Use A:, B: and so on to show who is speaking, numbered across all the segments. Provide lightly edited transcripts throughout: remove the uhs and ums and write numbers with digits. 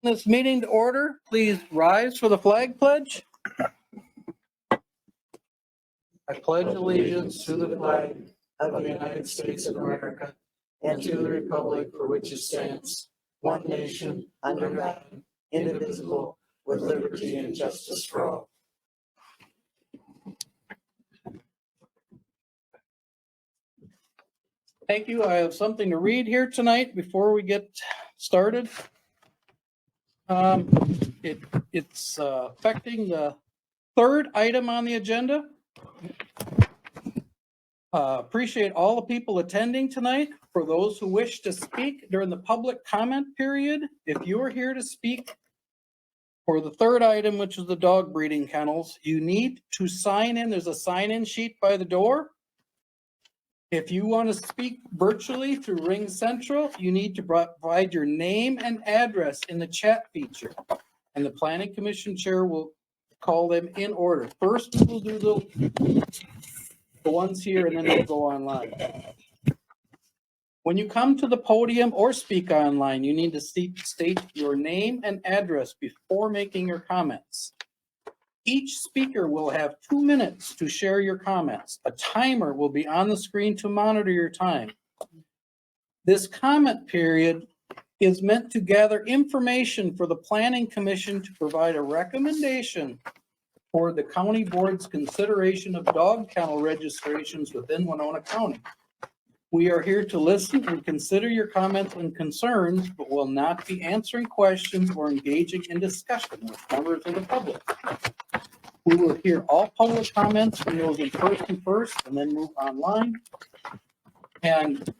A: This meeting to order, please rise for the flag pledge. I pledge allegiance to the flag of the United States of America and to the republic for which it stands, one nation, under God, indivisible, with liberty and justice for all. Thank you. I have something to read here tonight before we get started. It's affecting the third item on the agenda. Appreciate all the people attending tonight. For those who wish to speak during the public comment period, if you are here to speak for the third item, which is the dog breeding kennels, you need to sign in. There's a sign-in sheet by the door. If you want to speak virtually through Ring Central, you need to provide your name and address in the chat feature. And the Planning Commission Chair will call them in order. First, we'll do the ones here, and then we'll go online. When you come to the podium or speak online, you need to state your name and address before making your comments. Each speaker will have 2 minutes to share your comments. A timer will be on the screen to monitor your time. This comment period is meant to gather information for the Planning Commission to provide a recommendation for the county board's consideration of dog kennel registrations within Winona County. We are here to listen and consider your comments and concerns, but will not be answering questions or engaging in discussion with members of the public. We will hear all public comments from those in person first and then move online. And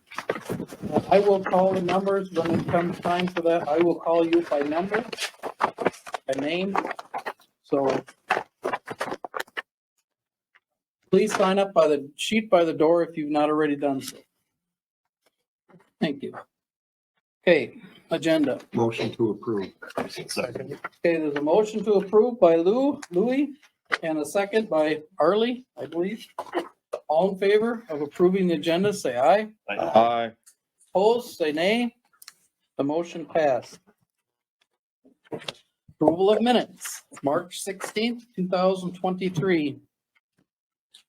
A: I will call the numbers when it comes time for that. I will call you by number, by name. So please sign up by the sheet by the door if you've not already done so. Thank you. Okay, agenda.
B: Motion to approve.
A: Second. Okay, there's a motion to approve by Louis, and a second by Arlie, I believe. All in favor of approving the agenda, say aye.
B: Aye.
A: Opposed, say nay. The motion passed. Approval of minutes, March 16th, 2023.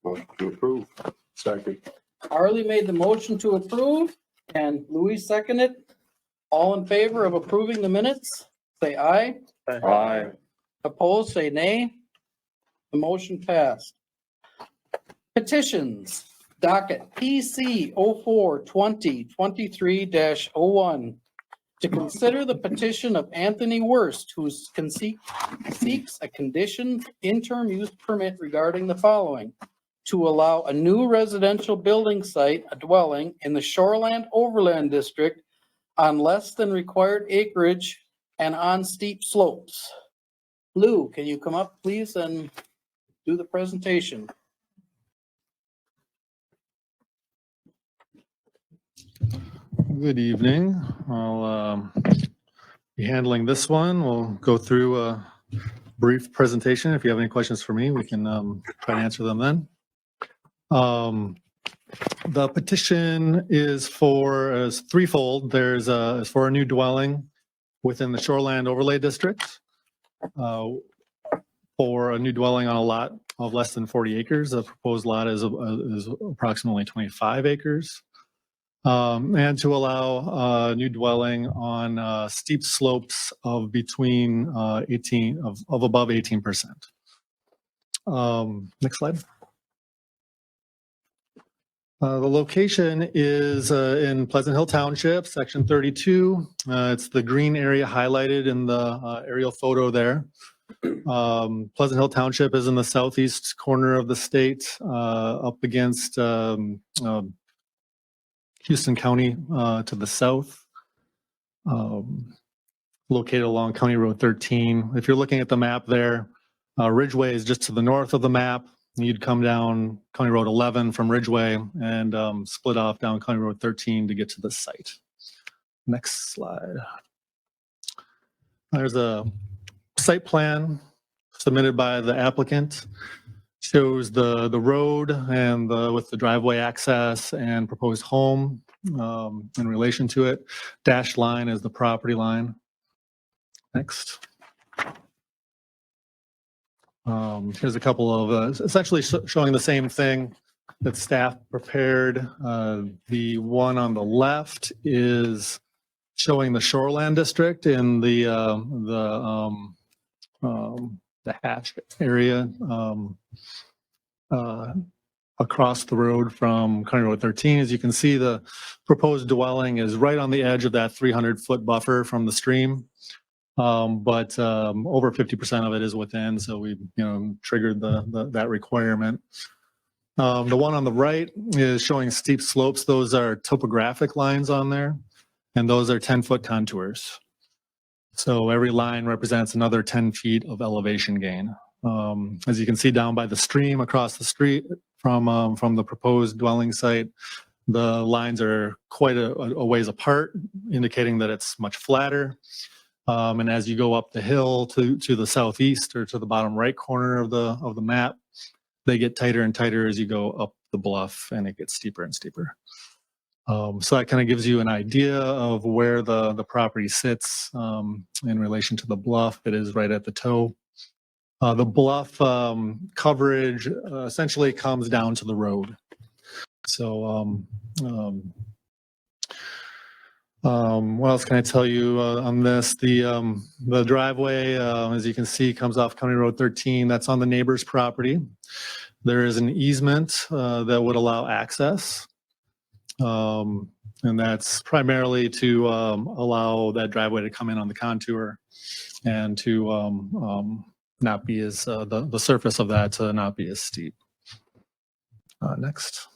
B: Motion to approve. Second.
A: Arlie made the motion to approve, and Louis seconded. All in favor of approving the minutes, say aye.
B: Aye.
A: Opposed, say nay. The motion passed. Petitions, docket PC 04-2023-01. To consider the petition of Anthony Wurst, who seeks a conditioned interim use permit regarding the following: to allow a new residential building site, a dwelling, in the Shoreland Overland District on less than required acreage and on steep slopes. Lou, can you come up, please, and do the presentation?
C: Good evening. I'll be handling this one. We'll go through a brief presentation. If you have any questions for me, we can try to answer them then. The petition is threefold. There's for a new dwelling within the Shoreland Overlay District, for a new dwelling on a lot of less than 40 acres. The proposed lot is approximately 25 acres. And to allow a new dwelling on steep slopes of between above 18%. Next slide. The location is in Pleasant Hill Township, section 32. It's the green area highlighted in the aerial photo there. Pleasant Hill Township is in the southeast corner of the state, up against Houston County to the south, located along County Road 13. If you're looking at the map there, Ridgeway is just to the north of the map. You'd come down County Road 11 from Ridgeway and split off down County Road 13 to get to the site. Next slide. There's a site plan submitted by the applicant. Shows the road and with the driveway access and proposed home in relation to it. Dashed line is the property line. Next. Here's a couple of essentially showing the same thing that staff prepared. The one on the left is showing the shoreland district in the hatch area across the road from County Road 13. As you can see, the proposed dwelling is right on the edge of that 300-foot buffer from the stream. But over 50% of it is within, so we triggered that requirement. The one on the right is showing steep slopes. Those are topographic lines on there, and those are 10-foot contours. So every line represents another 10 feet of elevation gain. As you can see down by the stream across the street from the proposed dwelling site, the lines are quite a ways apart, indicating that it's much flatter. And as you go up the hill to the southeast or to the bottom right corner of the map, they get tighter and tighter as you go up the bluff, and it gets steeper and steeper. So that kind of gives you an idea of where the property sits in relation to the bluff. It is right at the toe. The bluff coverage essentially comes down to the road. So what else can I tell you on this? The driveway, as you can see, comes off County Road 13. That's on the neighbor's property. There is an easement that would allow access. And that's primarily to allow that driveway to come in on the contour and to not be as, the surface of that to not be as steep. Next.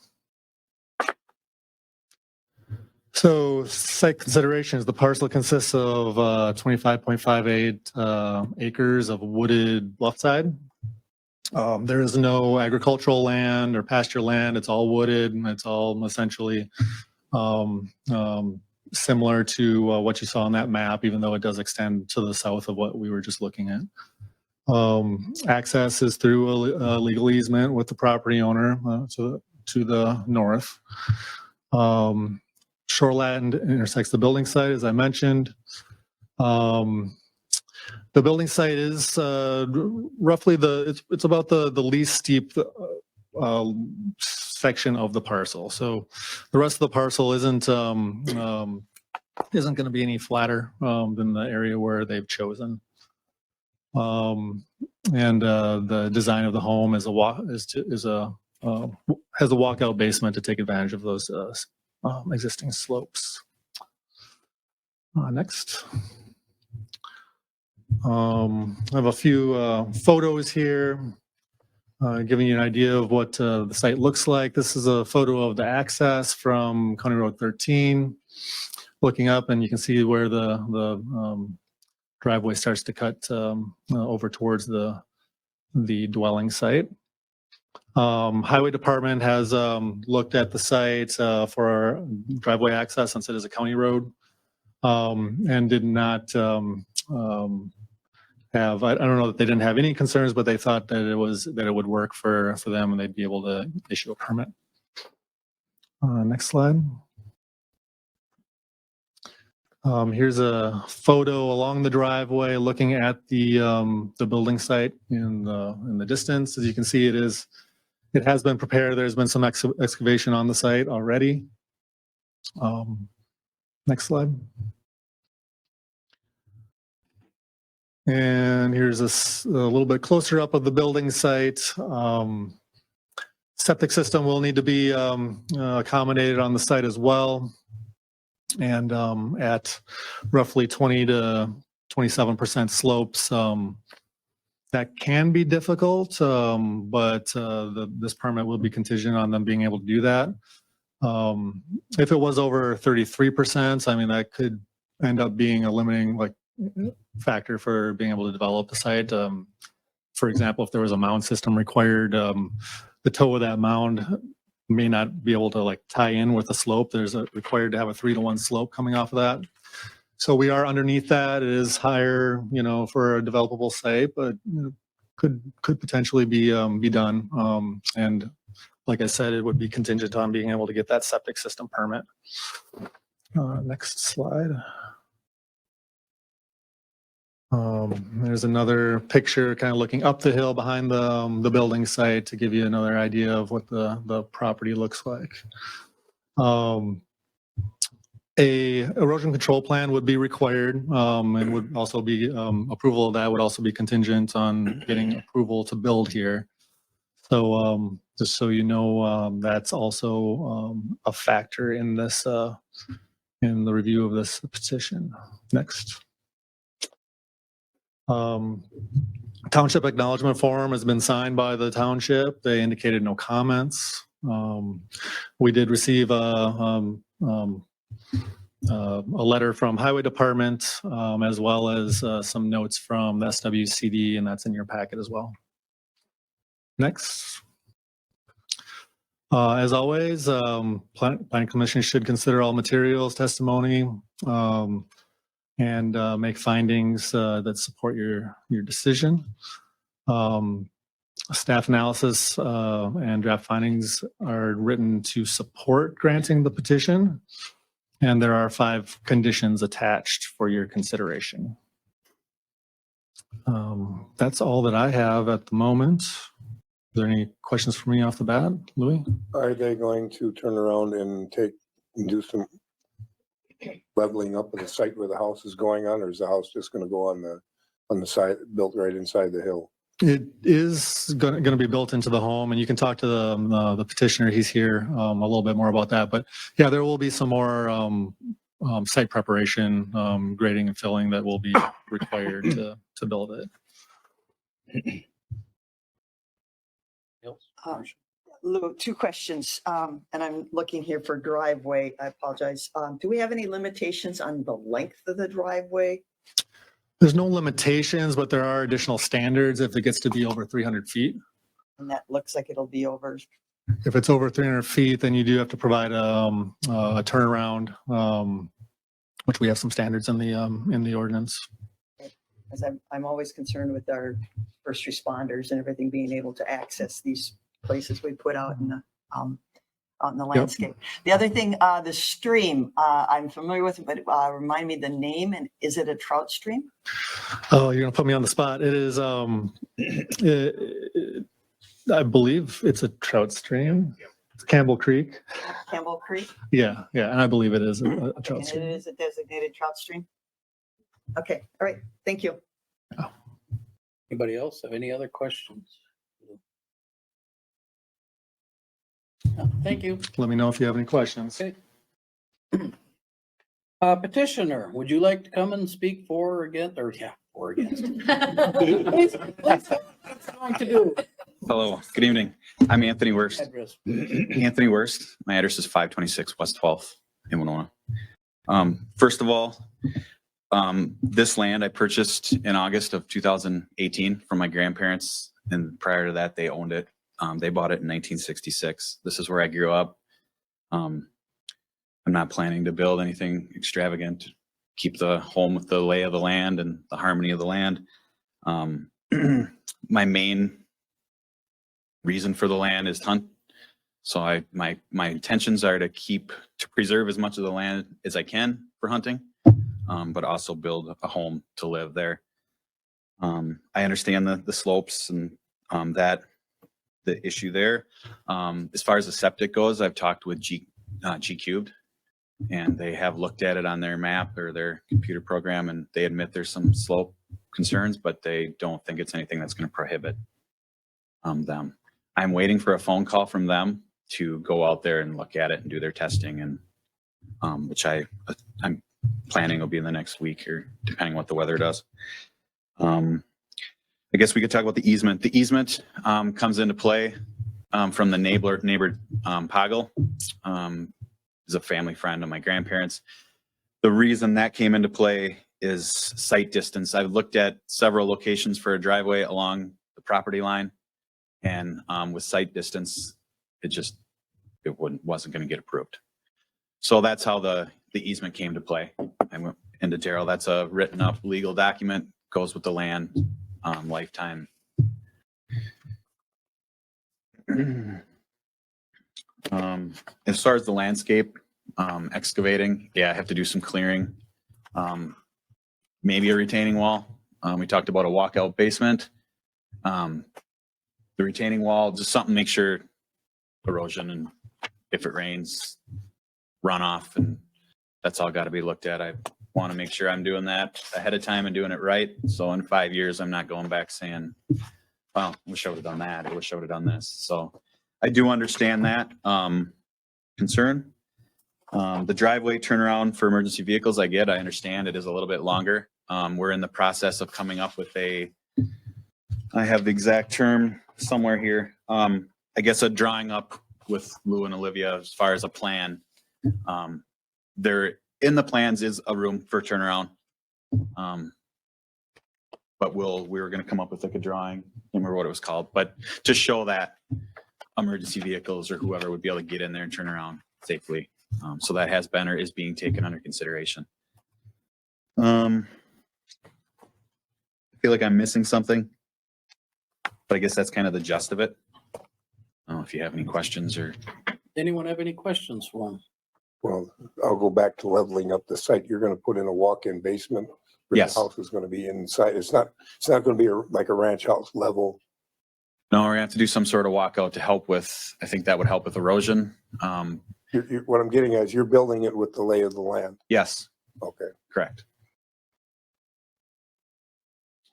C: So site considerations, the parcel consists of 25.58 acres of wooded bluffside. There is no agricultural land or pasture land. It's all wooded, and it's all essentially similar to what you saw on that map, even though it does extend to the south of what we were just looking at. Access is through a legal easement with the property owner to the north. Shoreland intersects the building site, as I mentioned. The building site is roughly it's about the least steep section of the parcel. So the rest of the parcel isn't going to be any flatter than the area where they've chosen. And the design of the home is has a walkout basement to take advantage of those existing slopes. Next. I have a few photos here giving you an idea of what the site looks like. This is a photo of the access from County Road 13. Looking up, and you can see where the driveway starts to cut over towards the dwelling site. Highway Department has looked at the site for our driveway access since it is a county road, and did not have. I don't know that they didn't have any concerns, but they thought that it would work for them, and they'd be able to issue a permit. Next slide. Here's a photo along the driveway, looking at the building site in the distance. As you can see, it has been prepared. There's been some excavation on the site already. Next slide. And here's a little bit closer up of the building site. Septic system will need to be accommodated on the site as well. And at roughly 20 to 27% slopes, that can be difficult, but this permit will be contingent on them being able to do that. If it was over 33%, I mean, that could end up being a limiting factor for being able to develop the site. For example, if there was a mound system required, the toe of that mound may not be able to tie in with the slope. There's required to have a 3-to-1 slope coming off of that. So we are underneath that. It is higher, for a developable site, but could potentially be done. And like I said, it would be contingent on being able to get that septic system permit. Next slide. There's another picture kind of looking up the hill behind the building site to give you another idea of what the property looks like. A erosion control plan would be required, and would also be, approval of that would also be contingent on getting approval to build here. So, just so you know, that's also, a factor in this, in the review of this petition. Next. Township acknowledgement form has been signed by the township. They indicated no comments. We did receive a letter from Highway Department, as well as some notes from the SWCD, and that's in your packet as well. Next. As always, Planning Commission should consider all materials, testimony, and make findings that support your decision. Staff analysis and draft findings are written to support granting the petition. And there are 5 conditions attached for your consideration. That's all that I have at the moment. Are there any questions for me off the bat, Louis?
B: Are they going to turn around and do some leveling up of the site where the house is going on, or is the house just going to go on the side, built right inside the hill?
C: It is going to be built into the home, and you can talk to the petitioner. He's here a little bit more about that. But yeah, there will be some more site preparation, grading and filling that will be required to build it.
D: Lou, 2 questions, and I'm looking here for driveway. I apologize. Do we have any limitations on the length of the driveway?
C: There's no limitations, but there are additional standards if it gets to be over 300 feet.
D: And that looks like it'll be over.
C: If it's over 300 feet, then you do have to provide a turnaround, which we have some standards in the ordinance.
D: As I'm always concerned with our first responders and everything being able to access these places we put out in the landscape. The other thing, the stream, I'm familiar with it, but remind me the name, and is it a trout stream?
C: Oh, you're gonna put me on the spot. It is, I believe it's a trout stream. It's Campbell Creek.
D: Campbell Creek?
C: Yeah, and I believe it is a trout
D: And
C: stream.
D: it is a designated trout stream? Okay, all right, thank you.
A: Anybody else have any other questions? No, thank you.
C: Let me know if you have any questions.
A: Okay. Petitioner, would you like to come and speak for or against, or for or against? That's going to do.
E: Hello, good evening. I'm Anthony Wurst.
A: Address.
E: Anthony Wurst. My address is 526 West 12th in Winona. First of all, this land I purchased in August of 2018 from my grandparents, and prior to that, they owned it. They bought it in 1966. This is where I grew up. I'm not planning to build anything extravagant. Keep the home with the lay of the land and the harmony of the land. My main reason for the land is to hunt. So my intentions are to preserve as much of the land as I can for hunting, but also build a home to live there. I understand the slopes and the issue there. As far as the septic goes, I've talked with G Cubed, and they have looked at it on their map or their computer program, and they admit there's some slope concerns, but they don't think it's anything that's going to prohibit them. I'm waiting for a phone call from them to go out there and look at it and do their testing, and which I'm planning will be in the next week, or depending what the weather does. I guess we could talk about the easement. The easement comes into play from the neighbor Poggle, is a family friend of my grandparents. The reason that came into play is site distance. I've looked at several locations for a driveway along the property line, and with site distance, it wasn't going to get approved. So that's how the easement came to play. I went into Daryl. That's a written up legal document, goes with the land. Lifetime. As far as the landscape, excavating, yeah, I have to do some clearing. Maybe a retaining wall. We talked about a walkout basement. The retaining wall, just something, make sure erosion and if it rains, runoff, and that's all got to be looked at. I want to make sure I'm doing that ahead of time and doing it right. So in 5 years, I'm not going back saying, well, wish I would have done that. I wish I would have done this. So I do understand that concern. The driveway turnaround for emergency vehicles, I understand it is a little bit longer. We're in the process of coming up with I have the exact term somewhere here. I guess a drawing up with Lou and Olivia as far as a plan. There in the plans is a room for turnaround. But we were going to come up with like a drawing. I can't remember what it was called, but to show that emergency vehicles or whoever would be able to get in there and turn around safely. So that has been or is being taken under consideration. I feel like I'm missing something, but I guess that's kind of the gist of it. I don't know if you have any questions or.
A: Anyone have any questions for him?
B: Well, I'll go back to leveling up the site. You're gonna put in a walk-in basement. Where
E: Yes.
B: The house is gonna be inside. It's not gonna be like a ranch house level.
E: No, we're gonna have to do some sort of walkout to help with, I think that would help with erosion.
B: What I'm getting at is you're building it with the lay of the land.
E: Yes,
B: Okay.
E: correct.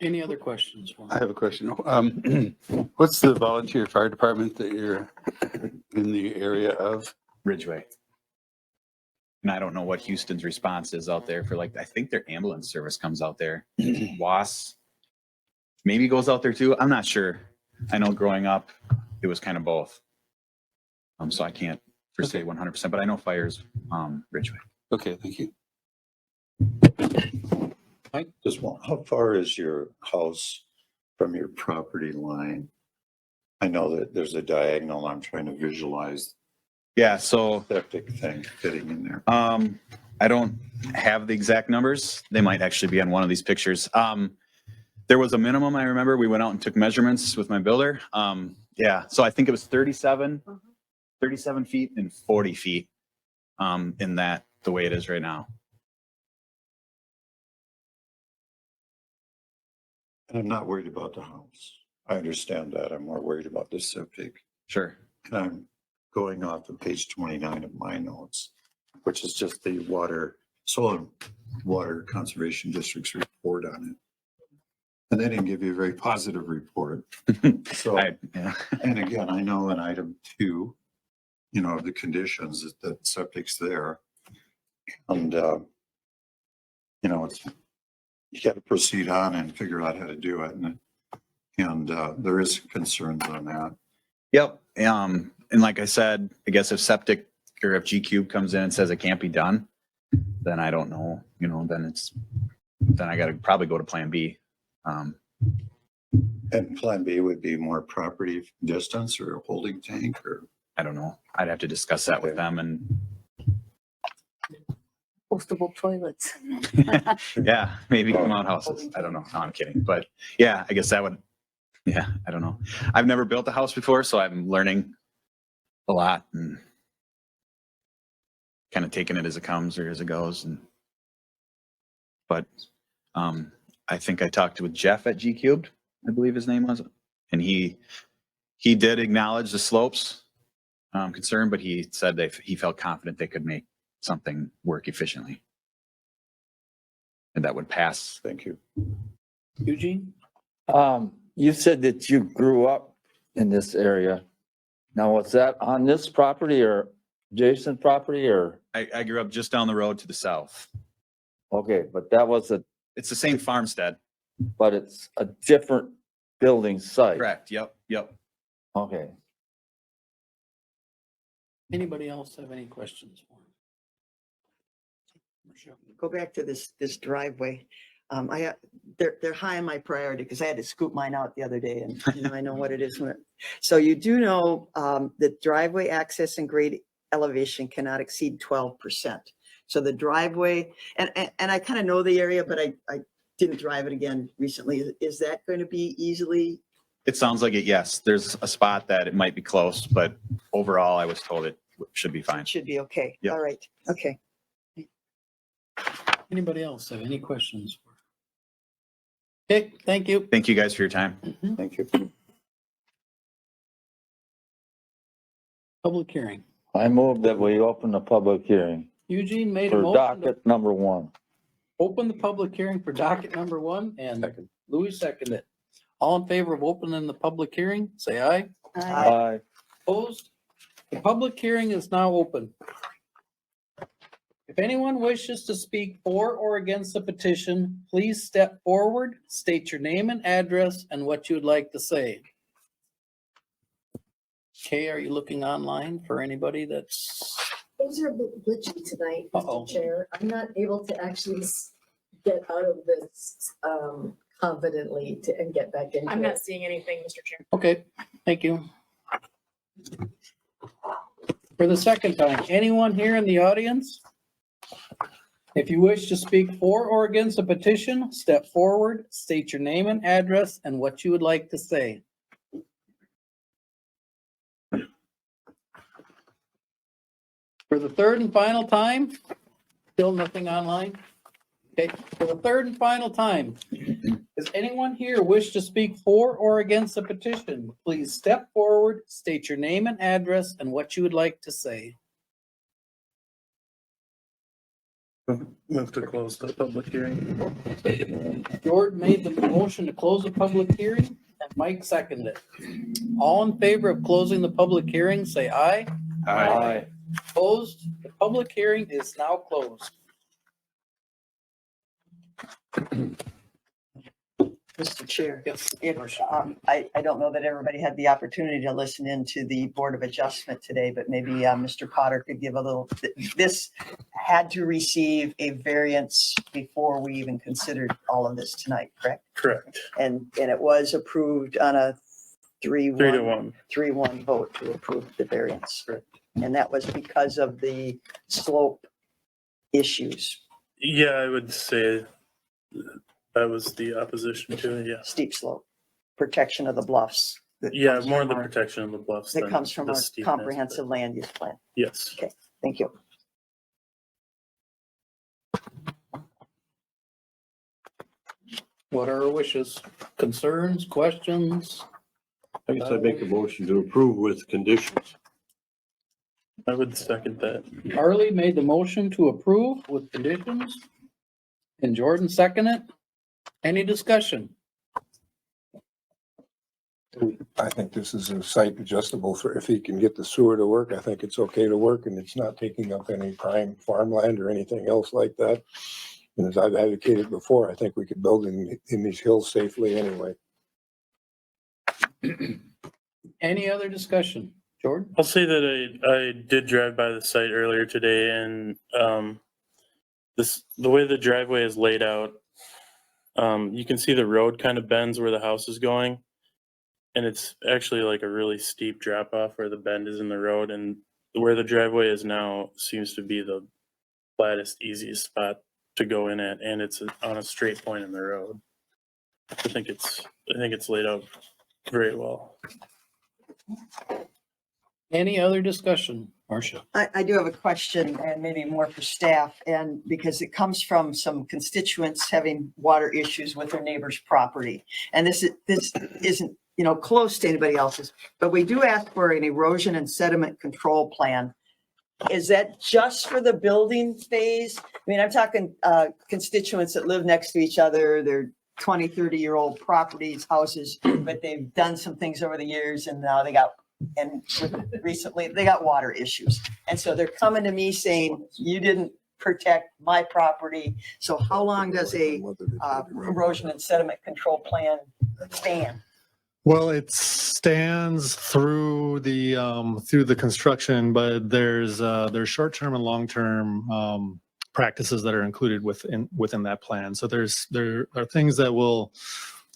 A: Any other questions for
F: I
A: him?
F: have a question. What's the volunteer fire department that you're in the area of?
E: Ridgeway. And I don't know what Houston's response is out there for like, I think their ambulance service comes out there. WAS maybe goes out there too. I'm not sure. I know growing up, it was kind of both. So I can't for say 100%, but I know fires, Ridgeway.
F: Okay, thank you.
G: Just one, how far is your house from your property line? I know that there's a diagonal. I'm trying to visualize
E: Yeah. So,
G: septic thing fitting in there.
E: I don't have the exact numbers. They might actually be on one of these pictures. There was a minimum. I remember we went out and took measurements with my builder. Yeah. So I think it was 37 feet and 40 feet, in that the way it is right now.
G: And I'm not worried about the house. I understand that. I'm more worried about the septic.
E: Sure.
G: And I'm going off of page 29 of my notes, which is just the soil and water conservation district's report on it. And they didn't give you a very positive report. So,
E: Yeah.
G: and again, I know in item 2, the conditions that septic's there. And, you got to proceed on and figure out how to do it. And there is concerns on that.
E: Yep. And like I said, I guess if septic or if G Cube comes in and says it can't be done, then I don't know, then I got to probably go to plan B.
G: And plan B would be more property distance or a holding tank or.
E: I don't know. I'd have to discuss that with them and
H: Postable toilets.
E: yeah, maybe come out houses. I don't know. No, I'm kidding. But yeah, I guess that would, yeah, I don't know. I've never built a house before, so I'm learning a lot and kind of taking it as it comes or as it goes. But I think I talked with Jeff at G Cubed, I believe his name was, and he did acknowledge the slopes concern, but he said he felt confident they could make something work efficiently. And that would pass.
G: Thank you.
A: Eugene?
I: You said that you grew up in this area. Now, was that on this property or adjacent property or,
E: I grew up just down the road to the south.
I: okay, but that was
E: It's the same farmstead.
I: but it's a different building site.
E: Correct. Yep.
I: Okay.
A: Anybody else have any questions for him?
D: Go back to this driveway. They're high on my priority because I had to scoop mine out the other day and I know what it is. So you do know that driveway access and grade elevation cannot exceed 12%. So the driveway, and I kind of know the area, but I didn't drive it again recently. Is that going to be easily?
E: It sounds like it. Yes. There's a spot that it might be close, but overall I was told it should be fine.
D: Should be okay.
E: Yep.
D: All right. Okay.
A: Okay, thank you.
E: Thank you guys for your time.
G: Thank you.
A: Public hearing.
I: I move that we open the public hearing
A: Eugene made a
I: for
A: motion to
I: docket number 1.
A: open the public hearing for docket number 1 and Louis seconded it. All in favor of opening the public hearing, say aye.
I: Aye.
A: Opposed? The public hearing is now open. If anyone wishes to speak for or against the petition, please step forward, state your name and address and what you would like to say. Kay, are you looking online for anybody that's,
H: Things are a bit glitchy tonight,
A: Uh-oh.
H: Mr. Chair. I'm not able to actually get out of this confidently and get back into it.
J: I'm not seeing anything, Mr. Chair.
A: okay, thank you. For the second time, anyone here in the audience? If you wish to speak for or against a petition, step forward, state your name and address and what you would like to say. For the third and final time, still nothing online? Okay, for the third and final time, does anyone here wish to speak for or against a petition? Please step forward, state your name and address and what you would like to say.
K: Move to close the public hearing.
A: Jordan made the motion to close the public hearing and Mike seconded it. All in favor of closing the public hearing, say aye.
I: Aye.
A: Opposed? The public hearing is now closed.
D: Mr. Chair.
A: Yes.
D: If, I don't know that everybody had the opportunity to listen into the Board of Adjustment today, but maybe Mr. Potter could give a little, this had to receive a variance before we even considered all of this tonight, correct?
K: Correct.
D: And it was approved on a 3-1.
K: 3-1.
D: 3-1 vote to approve the variance. And that was because of the slope issues,
K: Yeah, I would say that was the opposition to it, yes.
D: steep slope, protection of the bluffs. that
K: Yeah,
D: comes
K: more
D: from
K: the
D: our-
K: protection of the bluffs.
D: That
K: than
D: comes from
K: the
D: our
K: steepness, but
D: comprehensive land use plan.
K: Yes.
D: Thank you.
A: What are our wishes? Concerns, questions?
L: I guess I make a motion to approve with conditions.
K: I would second that.
A: Harley made the motion to approve with conditions. And Jordan seconded it. Any discussion?
B: I think this is a site adjustable for, if he can get the sewer to work, I think it's okay to work and it's not taking up any prime farmland or anything else like that. And as I've advocated before, I think we could build in these hills safely anyway.
A: Any other discussion? Jordan?
K: I'll say that I did drive by the site earlier today and the way the driveway is laid out, you can see the road kind of bends where the house is going. And it's actually like a really steep drop off where the bend is in the road, and where the driveway is now seems to be the flattest, easiest spot to go in at, and it's on a straight point in the road. I think it's laid out very well.
A: Any other discussion? Marcia?
D: I do have a question and maybe more for staff, and because it comes from some constituents having water issues with their neighbor's property. And this isn't, close to anybody else's, but we do ask for an erosion and sediment control plan. Is that just for the building phase? I mean, I'm talking constituents that live next to each other. They're 20, 30-year-old properties, houses, but they've done some things over the years and now recently they got water issues. And so they're coming to me saying, you didn't protect my property. So how long does a erosion and sediment control plan stand?
C: Well, it stands through the construction, but there's short-term and long-term practices that are included within that plan. So there are things that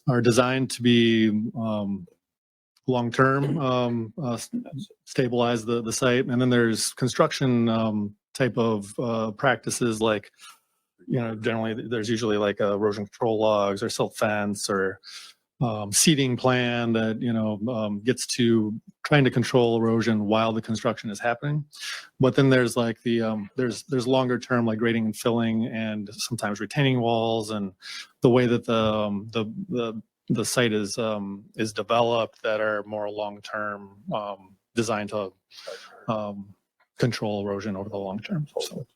C: are designed to be long-term, stabilize the site, and then there's construction type of practices like, generally there's usually like erosion control logs or silt fence or seeding plan that, gets to trying to control erosion while the construction is happening. But then there's like there's longer term like grading and filling and sometimes retaining walls and the way that the site is developed that are more long term, designed to control erosion over the long term. So.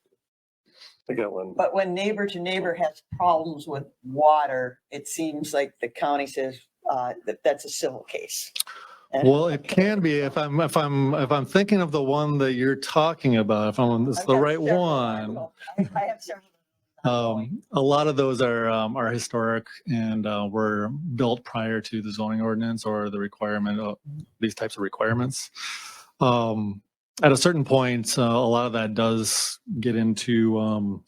L: I got one.
D: But when neighbor to neighbor has problems with water, it seems like the county says that that's a civil case. And-
C: Well, it can be if I'm thinking of the one that you're talking about. If it's
D: I've
C: the
D: got
C: right
D: several.
C: one.
D: I have several.
C: A lot of those are historic and were built prior to the zoning ordinance or the requirement of these types of requirements. At a certain point, a lot of that does get into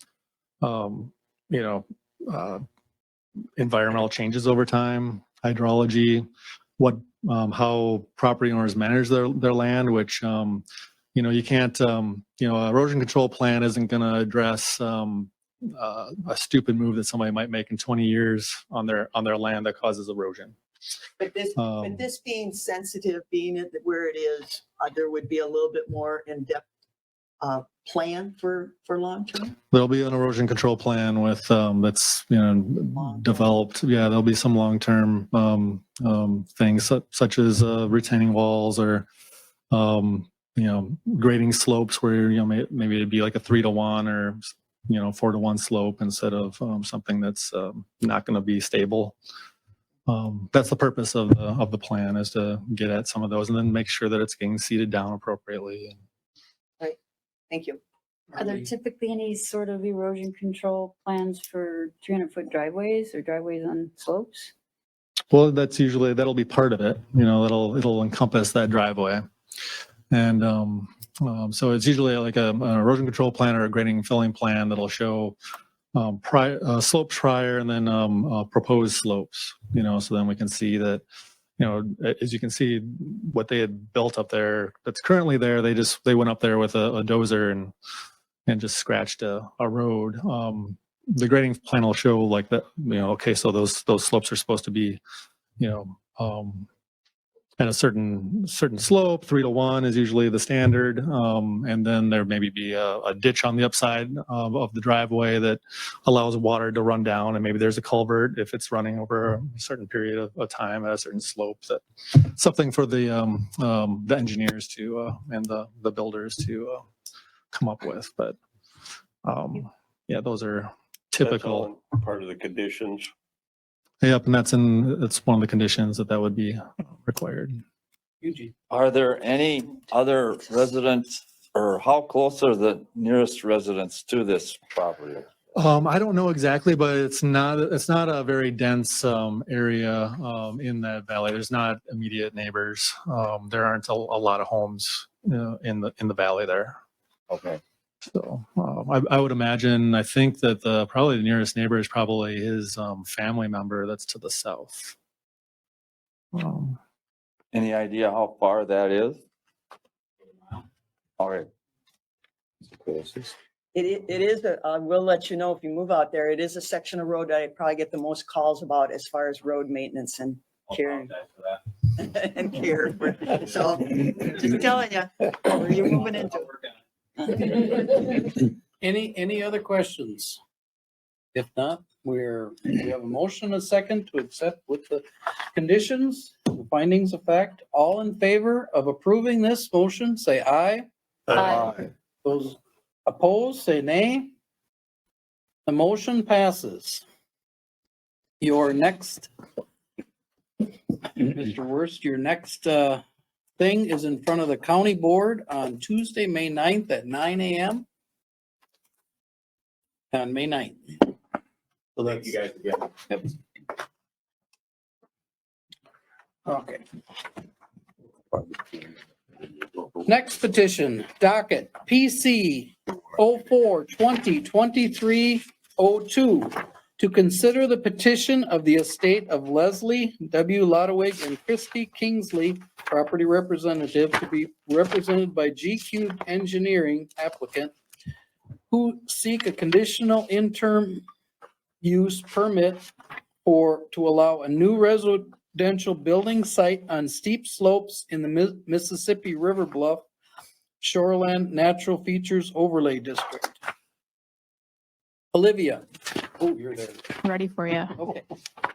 C: environmental changes over time, hydrology, how property owners manage their land, which you can't erosion control plan isn't going to address a stupid move that somebody might make in 20 years on their land that causes erosion.
D: But this being sensitive, being it where it is, there would be a little bit more in-depth plan for long term.
C: There'll be an erosion control plan with that's developed. Yeah, there'll be some long-term things such as retaining walls or grading slopes where maybe it'd be like a 3-to-1 or 4-to-1 slope instead of something that's not going to be stable. That's the purpose of the plan, is to get at some of those and then make sure that it's getting seeded down appropriately.
D: Right. Thank you.
J: Are there typically any sort of erosion control plans for 300-foot driveways or driveways on slopes?
C: Well, that'll be part of it. It'll encompass that driveway, and so it's usually like an erosion control plan or a grading and filling plan that'll show slopes prior and then proposed slopes. So then we can see that. As you can see, what they had built up there that's currently there, they went up there with a dozer and just scratched a road. The grading plan will show like that, okay, so those slopes are supposed to be, at a certain slope. 3-to-1 is usually the standard. And then there maybe be a ditch on the upside of the driveway that allows water to run down. And maybe there's a culvert if it's running over a certain period of time at a certain slope. That something for the engineers to and the builders to come up with. But those are typical.
L: That's all part of the conditions.
C: Yep, and that's one of the conditions that would be required.
A: Eugene.
I: Are there any other residents, or how close are the nearest residents to this property?
C: I don't know exactly, but it's not a very dense area in that valley. There's not immediate neighbors. There aren't a lot of homes in the valley there.
I: Okay.
C: So I would imagine, I think that probably the nearest neighbor is probably his family member that's to the south.
I: Any idea how far that is? All right.
D: It is, I will let you know if you move out there, it is a section of road that I probably get the most calls about as far as road maintenance and care. And care. So, just telling you, where you're moving into.
A: Any other questions? If not, we have a motion, a second to accept with the conditions, the findings of fact. All in favor of approving this motion, say aye.
J: Aye.
A: Those opposed, say nay. The motion passes. Your next, Mr. Wurst, your next thing is in front of the county board on Tuesday, May 9th at 9 a.m. On May 9th. So that's, you guys again. Yep. Okay. Next petition, docket PC 04-2023-02, to consider the petition of the estate of Leslie W. Lottawig and Christy Kingsley, property representative, to be represented by GQ Engineering applicant, who seek a conditional interim use permit to allow a new residential building site on steep slopes in the Mississippi River Bluff Shoreland Natural Features Overlay District. Olivia. Oh, you're there.
M: Ready for you.
A: Okay.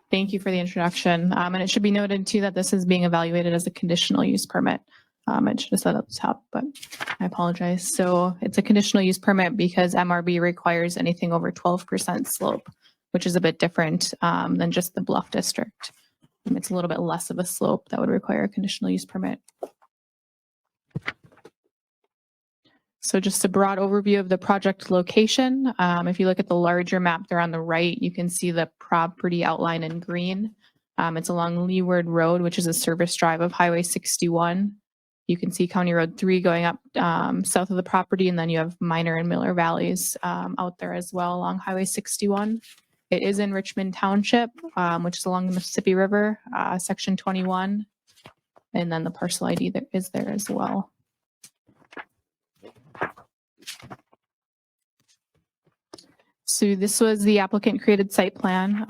M: Thank you for the introduction. And it should be noted too that this is being evaluated as a conditional use permit. It should have said at the top, but I apologize. So it's a conditional use permit because MRB requires anything over 12% slope, which is a bit different than just the Bluff District. It's a little bit less of a slope that would require a conditional use permit. So just a broad overview of the project location. If you look at the larger map there on the right, you can see the property outline in green. It's along Leeward Road, which is a service drive of Highway 61. You can see County Road 3 going up south of the property, and then you have Minor and Miller Valleys out there as well along Highway 61. It is in Richmond Township, which is along the Mississippi River, Section 21. And then the parcel ID there is there as well. So this was the applicant created site plan.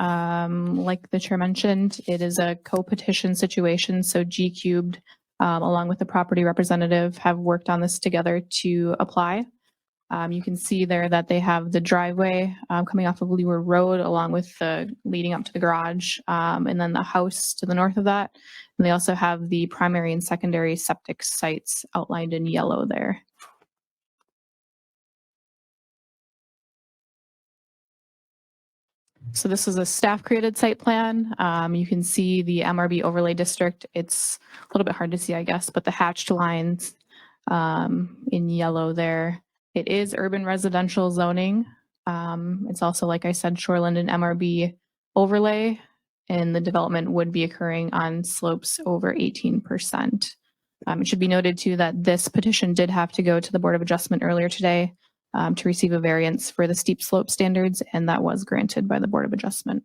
M: Like the chair mentioned, it is a co-petition situation. So G Cubed, along with the property representative, have worked on this together to apply. You can see there that they have the driveway coming off of Leeward Road, along with the leading up to the garage, and then the house to the north of that. And they also have the primary and secondary septic sites outlined in yellow there. So this is a staff created site plan. You can see the MRB overlay district. It's a little bit hard to see, I guess, but the hatched lines in yellow there. It is urban residential zoning. It's also, like I said, shoreland and MRB overlay, and the development would be occurring on slopes over 18%. It should be noted too that this petition did have to go to the Board of Adjustment earlier today to receive a variance for the steep slope standards, and that was granted by the Board of Adjustment.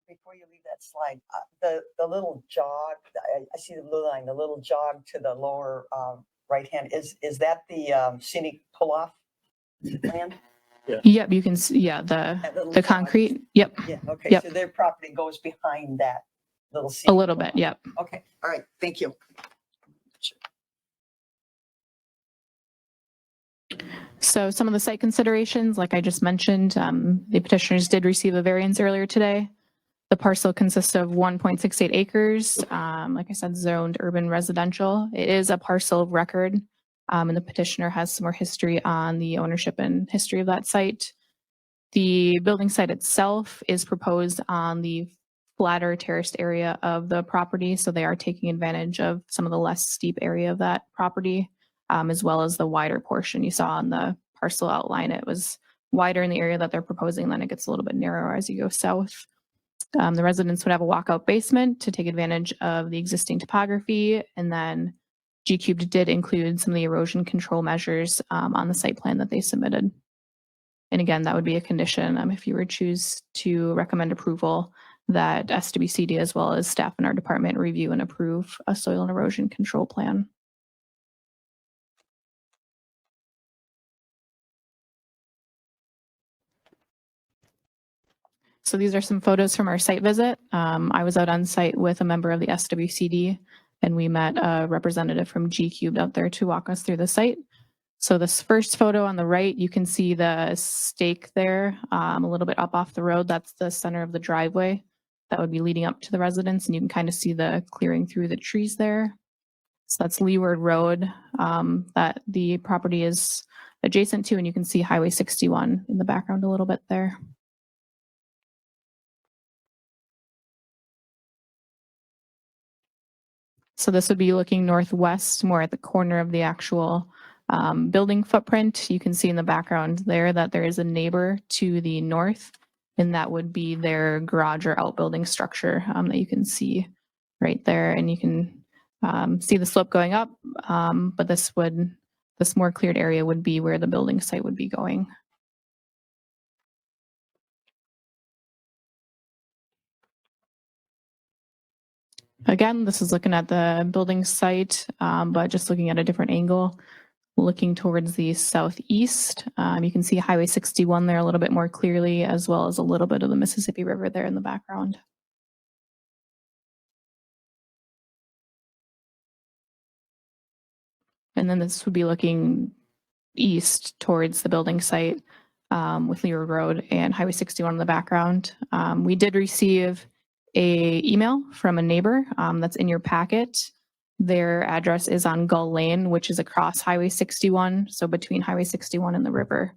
D: Before you leave that slide, the little jog, I see the blue line, the little jog to the lower right hand, is that the scenic pull-off land?
M: Yep, you can see, yeah, the concrete. Yep,
D: Yeah, okay,
M: Yep.
D: so their property goes behind that little.
M: a
D: scenic
M: little bit.
D: pull-off.
M: Yep.
D: Okay, all right, thank you.
M: So some of the site considerations, like I just mentioned, the petitioners did receive a variance earlier today. The parcel consists of 1.68 acres, like I said, zoned urban residential. It is a parcel of record, and the petitioner has some more history on the ownership and history of that site. The building site itself is proposed on the flatter terraced area of the property, so they are taking advantage of some of the less steep area of that property, as well as the wider portion you saw on the parcel outline. It was wider in the area that they're proposing, then it gets a little bit narrower as you go south. The residents would have a walkout basement to take advantage of the existing topography, and then G Cubed did include some of the erosion control measures on the site plan that they submitted. And again, that would be a condition if you were to choose to recommend approval that SWCD as well as staff in our department review and approve a soil and erosion control plan. So these are some photos from our site visit. I was out on site with a member of the SWCD, and we met a representative from G Cubed out there to walk us through the site. So this first photo on the right, you can see the stake there a little bit up off the road. That's the center of the driveway that would be leading up to the residence, and you can kind of see the clearing through the trees there. So that's Leeward Road that the property is adjacent to, and you can see Highway 61 in the background a little bit there. So this would be looking northwest, more at the corner of the actual building footprint. You can see in the background there that there is a neighbor to the north, and that would be their garage or outbuilding structure that you can see right there. And you can see the slope going up, but this more cleared area would be where the building site would be going. Again, this is looking at the building site, but just looking at a different angle, looking towards the southeast. You can see Highway 61 there a little bit more clearly, as well as a little bit of the Mississippi River there in the background. And then this would be looking east towards the building site with Lee Road and Highway 61 in the background. We did receive a email from a neighbor that's in your packet. Their address is on Gull Lane, which is across Highway 61, so between Highway 61 and the river,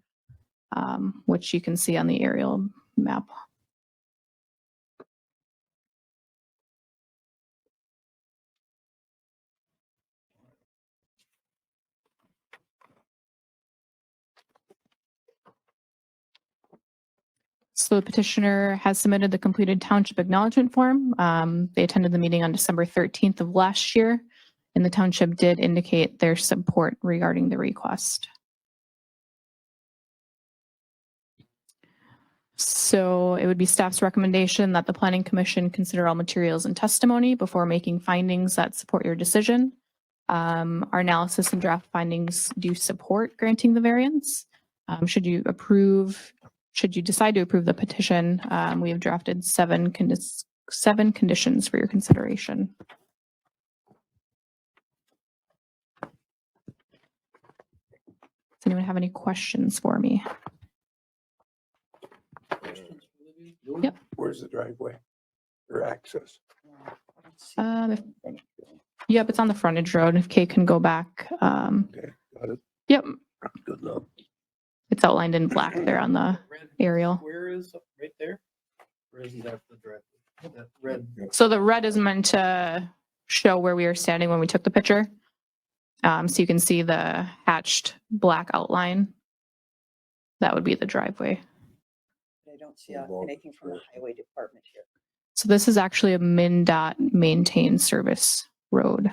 M: which you can see on the aerial map. So the petitioner has submitted the completed township acknowledgement form. They attended the meeting on December 13th of last year, and the township did indicate their support regarding the request. So it would be staff's recommendation that the Planning Commission consider all materials and testimony before making findings that support your decision. Our analysis and draft findings do support granting the variance. Should you decide to approve the petition, we have drafted seven conditions for your consideration. Does anyone have any questions for me? Yep.
B: Where's the driveway or access?
M: Yep, it's on the frontage road. If Kate can go back.
B: Okay, got it.
M: Yep,
B: Good enough.
M: it's outlined in black there on the aerial.
A: Where is, right there? Or isn't that the driveway? That red.
M: So the red is meant to show where we were standing when we took the picture. So you can see the hatched black outline. That would be the driveway.
D: I don't see anything from the highway department here.
M: So this is actually a MnDOT maintained service road.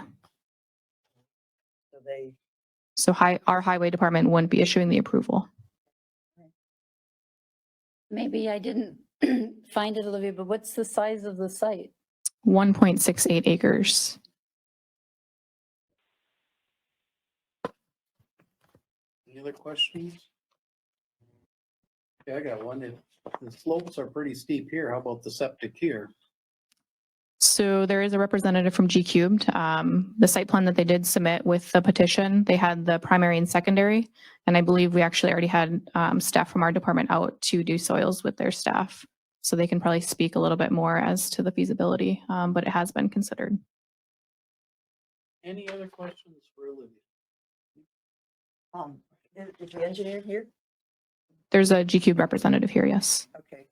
D: So they,
M: So our highway department wouldn't be issuing the approval.
J: Maybe I didn't find it, Olivia, but what's the size of the site?
M: 1.68 acres.
A: Any other questions? Yeah, I got one. The slopes are pretty steep here. How about the septic here?
M: So there is a representative from G Cubed. The site plan that they did submit with the petition, they had the primary and secondary. And I believe we actually already had staff from our department out to do soils with their staff. So they can probably speak a little bit more as to the feasibility, but it has been considered.
A: Any other questions for Olivia?
D: is the engineer here?
M: There's a G Cube representative here, yes.
D: Okay.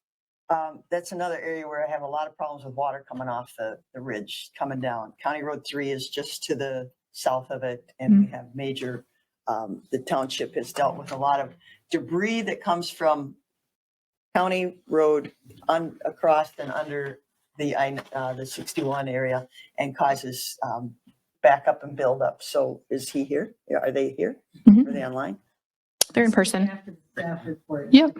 D: That's another area where I have a lot of problems with water coming off the ridge, coming down. County Road 3 is just to the south of it, and we have major, the township has dealt with a lot of debris that comes from County Road across and under the 61 area and causes backup and buildup. So is he here? Are they here?
M: Mhm.
D: Are they online?
M: They're in person.
H: After the staff report.
M: Yep.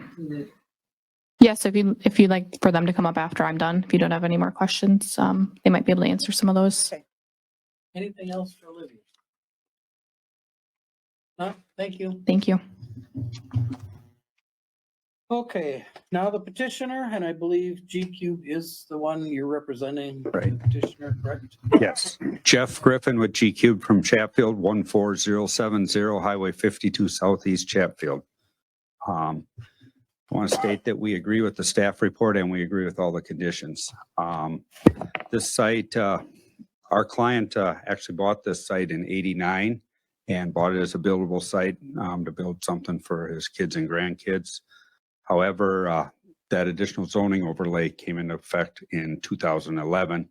M: Yes, if you'd like for them to come up after I'm done, if you don't have any more questions, they might be able to answer some of those.
D: Okay.
A: Anything else for Olivia? No, thank you.
M: Thank you.
A: Okay, now the petitioner, and I believe G Cube is the one you're representing.
N: Right.
A: The petitioner, correct?
N: Yes. Jeff Griffin with G Cube from Chatfield, 14070 Highway 52 Southeast Chatfield. I want to state that we agree with the staff report and we agree with all the conditions. This site, our client actually bought this site in '89 and bought it as a buildable site to build something for his kids and grandkids. However, that additional zoning overlay came into effect in 2011,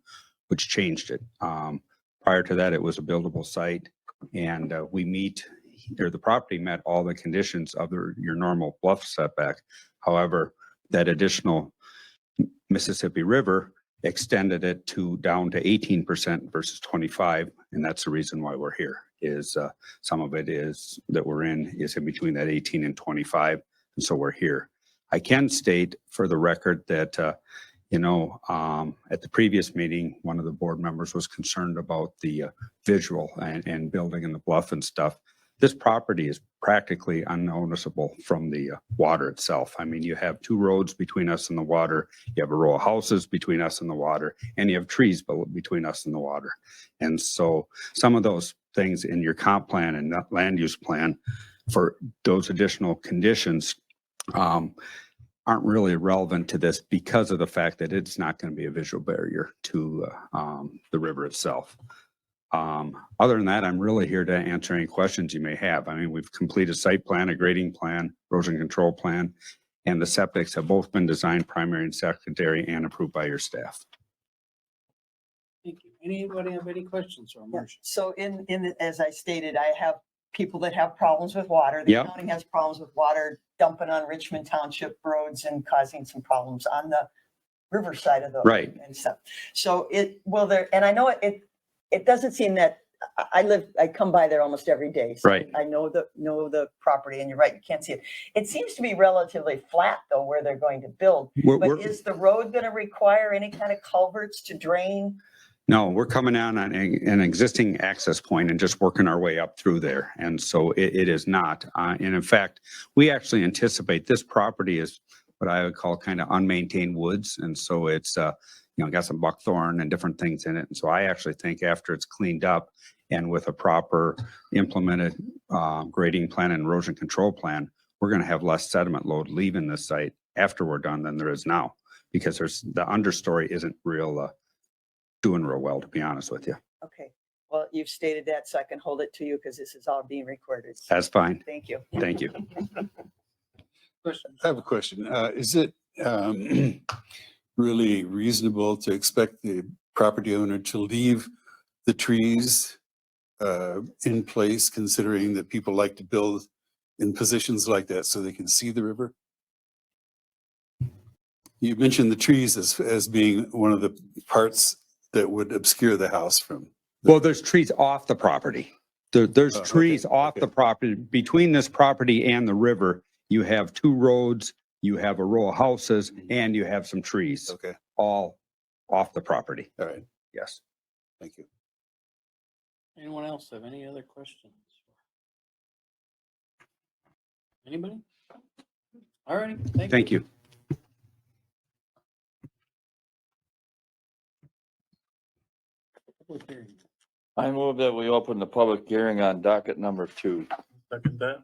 N: which changed it. Prior to that, it was a buildable site, and the property met all the conditions of your normal bluff setback. However, that additional Mississippi River extended it down to 18% versus 25, and that's the reason why we're here. Is some of it is that we're in between that 18 and 25, and so we're here. I can state for the record that, at the previous meeting, one of the board members was concerned about the visual and building in the bluff and stuff. This property is practically unnoticeable from the water itself. I mean, you have two roads between us and the water, you have a row of houses between us and the water, and you have trees between us and the water. And so some of those things in your comp plan and that land use plan for those additional conditions aren't really relevant to this because of the fact that it's not going to be a visual barrier to the river itself. Other than that, I'm really here to answer any questions you may have. I mean, we've completed site plan, a grading plan, erosion control plan, and the septics have both been designed primary and secondary and approved by your staff.
A: Thank you. Anybody have any questions for Marcia?
D: So as I stated, I have people that have problems with water. The
N: Yep.
D: county has problems with water dumping on Richmond Township roads and causing some problems on the riverside of the.
N: Right.
D: And stuff. So and I know it doesn't seem that, I come by there almost every day. So
N: Right.
D: I know the property, and you're right, you can't see it. It seems to be relatively flat though, where they're going to build. But is the road going to require any kind of culverts to drain?
N: No, we're coming down on an existing access point and just working our way up through there. And so it is not. And in fact, we actually anticipate this property is what I would call kind of unmaintained woods. And so it's, got some buckthorn and different things in it. And so I actually think after it's cleaned up and with a proper implemented grading plan and erosion control plan, we're going to have less sediment load leaving the site after we're done than there is now, because the understory isn't doing real well, to be honest with you.
D: Okay, well, you've stated that, so I can hold it to you because this is all being recorded.
N: That's fine.
D: Thank you.
N: Thank you.
A: Question?
F: I have a question. Is it really reasonable to expect the property owner to leave the trees in place, considering that people like to build in positions like that so they can see the river? You mentioned the trees as being one of the parts that would obscure the house from.
N: Well, there's trees off the property. There's
F: okay,
N: trees off the property. Between this property and the river, you have 2 roads, you have a row of houses, and you have some trees,
F: Okay,
N: all off the property.
F: all right,
N: Yes.
F: thank you.
A: Anyone else have any other questions? Anybody? All right, thank you.
N: Thank you.
A: Public hearing.
I: I move that we open the public hearing on docket number 2.
K: Second that.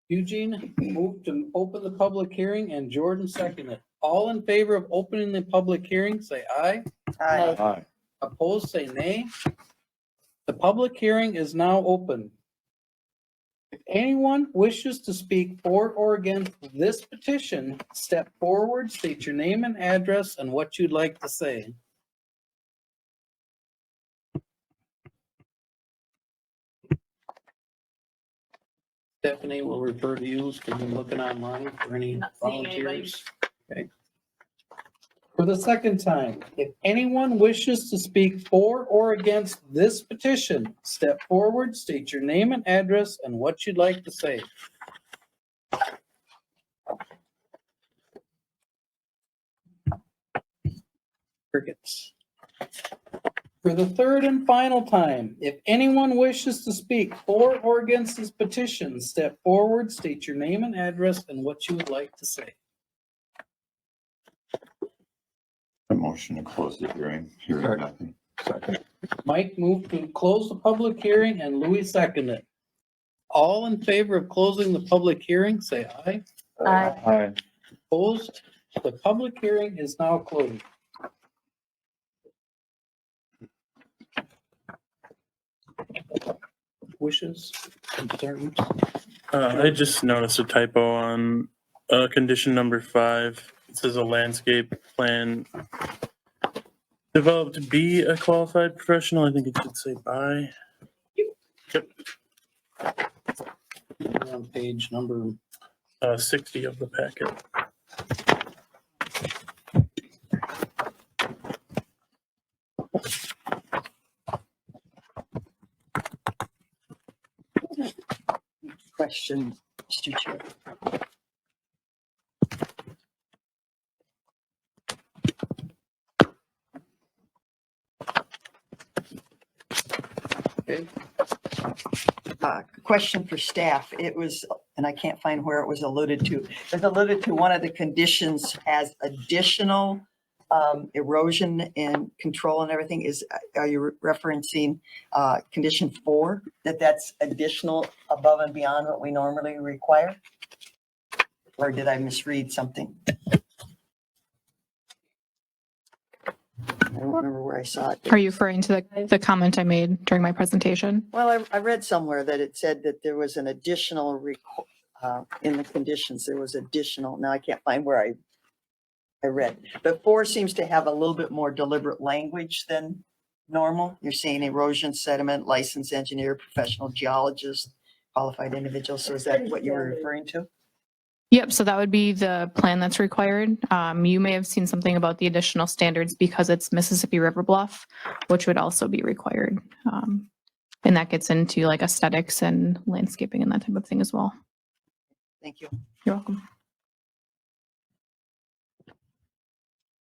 A: Eugene moved to open the public hearing and Jordan seconded. All in favor of opening the public hearing, say aye.
D: Aye.
I: Aye.
A: Opposed, say nay. The public hearing is now open. If anyone wishes to speak for or against this petition, step forward, state your name and address and what you'd like to say. Stephanie will refer to you, because you're looking online for any
H: Not seeing anybody.
A: volunteers. Okay. For the second time, if anyone wishes to speak for or against this petition, step forward, state your name and address and what you'd like to say. Crickets. For the third and final time, if anyone wishes to speak for or against this petition, step forward, state your name and address and what you would like to say.
G: A motion to close the hearing. Hearing nothing.
B: Second.
A: Mike moved to close the public hearing and Louis seconded. All in favor of closing the public hearing, say aye.
I: Aye.
A: Opposed? The public hearing is now closed. Wishes, concerns?
K: I just noticed a typo on condition number 5. It says a landscape plan developed to be a qualified professional. I think it should say by. Yep,
A: On page number
K: 60 of the packet.
D: Question, Mr. Chair.
A: Okay.
D: Question for staff. It was, and I can't find where it was alluded to. It was alluded to one of the conditions as additional erosion and control and everything is, are you referencing condition 4, that's additional above and beyond what we normally require? Or did I misread something? I don't remember where I saw it.
M: Are you referring to the comment I made during my presentation?
D: Well, I read somewhere that it said that there was an additional, in the conditions, there was additional, now I can't find where I read. But 4 seems to have a little bit more deliberate language than normal. You're saying erosion, sediment, licensed engineer, professional geologist, qualified individual. So is that what you were referring to?
M: Yep, so that would be the plan that's required. You may have seen something about the additional standards because it's Mississippi River Bluff, which would also be required. And that gets into like aesthetics and landscaping and that type of thing as well.
D: Thank you.
M: You're welcome.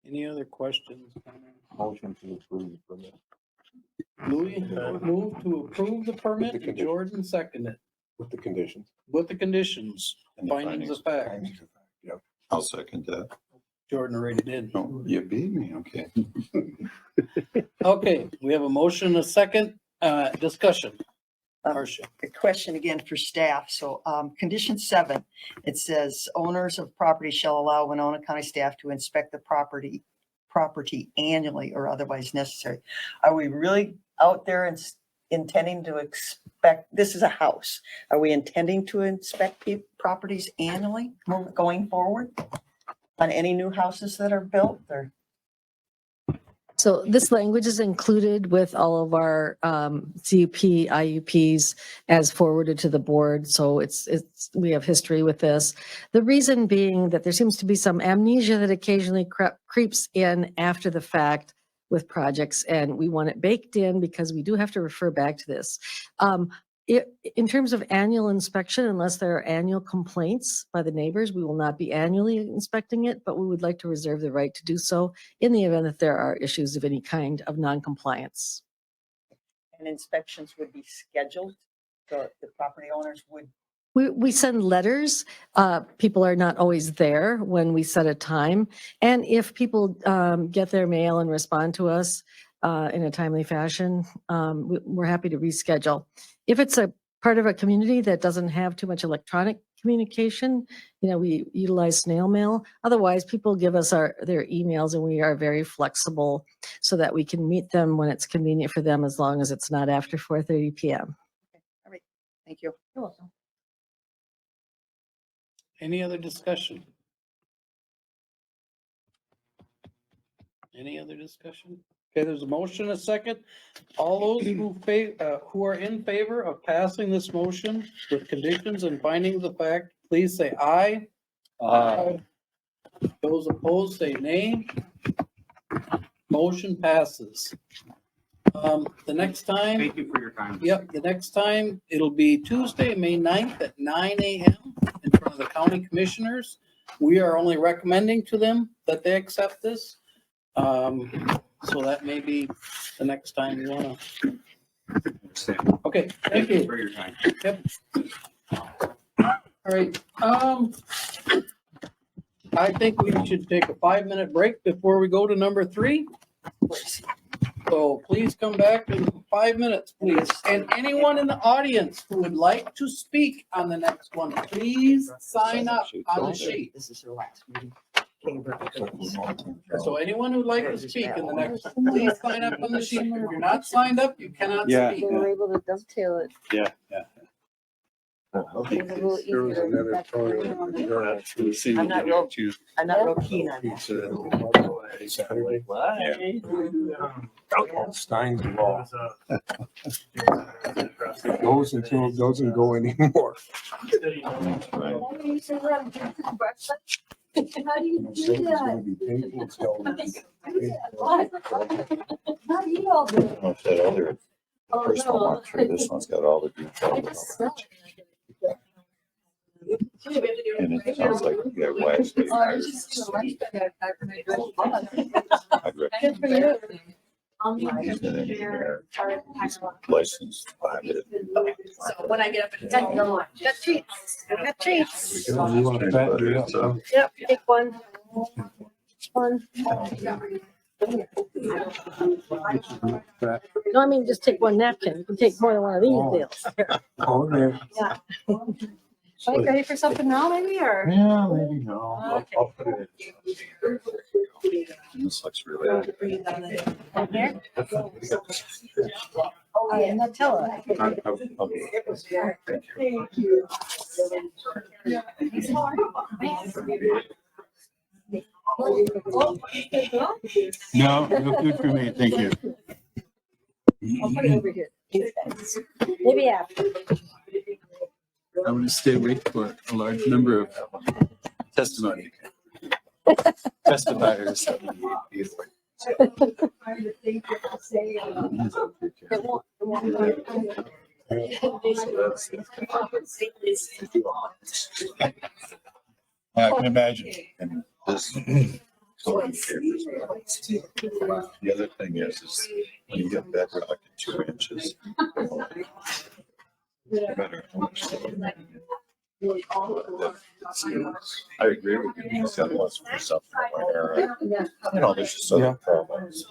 A: Any other questions?
B: Motion to approve the permit.
A: Louis moved to approve the permit and
B: condition.
A: Jordan seconded
B: With the conditions.
A: with the conditions,
G: And the
A: findings of fact.
B: Findings of fact, yep.
G: I'll second that.
A: Jordan already did.
G: Oh, you beat me, okay.
A: Okay, we have a motion, and a second, discussion. Marcia.
D: A question again for staff. So, condition 7, it says owners of property shall allow Winona County staff to inspect the property annually or otherwise necessary. Are we really out there and intending to expect, this is a house. Are we intending to inspect properties annually going forward on any new houses that are built or?
H: So this language is included with all of our CUP, IUPs as forwarded to the board. So we have history with this. The reason being that there seems to be some amnesia that occasionally creeps in after the fact with projects, and we want it baked in because we do have to refer back to this. In terms of annual inspection, unless there are annual complaints by the neighbors, we will not be annually inspecting it, but we would like to reserve the right to do so in the event that there are issues of any kind of non-compliance.
D: And inspections would be scheduled, so the property owners would.
H: We send letters. People are not always there when we set a time. And if people get their mail and respond to us in a timely fashion, we're happy to reschedule. If it's a part of a community that doesn't have too much electronic communication, we utilize snail mail. Otherwise, people give us their emails, and we are very flexible so that we can meet them when it's convenient for them, as long as it's not after 4:30 p.m.
D: All right, thank you.
H: You're welcome.
A: Any other discussion? Any other discussion? Okay, there's a motion, a second. All those who are in favor of passing this motion with conditions and findings of fact, please say aye. Aye. Those opposed, say nay. Motion passes. The next time.
N: Thank you for your time.
A: Yep, the next time, it'll be Tuesday, May 9th at 9 a.m. in front of the county commissioners. We are only recommending to them that they accept this. So that may be the next time you wanna. Okay, thank you.
N: For your time.
A: Yep. All right, I think we should take a 5-minute break before we go to number 3. So please come back in 5 minutes, please. And anyone in the audience who would like to speak on the next one, please sign up on the sheet.
D: This is your last meeting.
A: So anyone who'd like to speak in the next, please sign up on the sheet. If you're not signed up, you cannot
L: Yeah.
A: speak.
H: We were able to dovetail it.
L: Yeah.
H: It was a little
B: There was
H: easier.
B: another
H: That's
B: story.
H: really on the-
B: You're not-
D: I'm not real keen on that.
B: Stein's law. It goes until it doesn't go anymore.
H: How do you sit around and drink some breakfast? How do you
B: It's
H: do
B: gonna
H: that?
B: be painful till-
H: How do you all do it?
G: What's that other,
H: Oh,
G: first one,
H: no.
G: walk through, this one's got all the
H: I
G: details.
H: just smell it.
G: And it sounds like you got wax.
H: Oh, I was just doing lunch back when I drove the bus.
G: I'd
H: Good for you.
G: He's an engineer, licensed behind it.
H: So when I get up at 10, got treats. Got treats.
B: You wanna fatten it up, huh?
H: Yep, take one. One. No, I mean, just take one napkin. You can take more than one of these deals.
B: Oh, man.
H: Yeah. Are you ready for something now, maybe, or?
G: Yeah, maybe no.
H: Okay.
G: I'll put it in. This looks really.
H: Here? Oh, yeah, Nutella. Thank you.
F: No, no good for me. Thank you.
H: I'll put it over here. Maybe after.
F: I want to stay awake for a large number of testimony. Testifiers.
G: I can imagine. And this. The other thing is when you get bedrock at 2 inches. Better. I agree with you. He's got lots for something where, there's just other problems.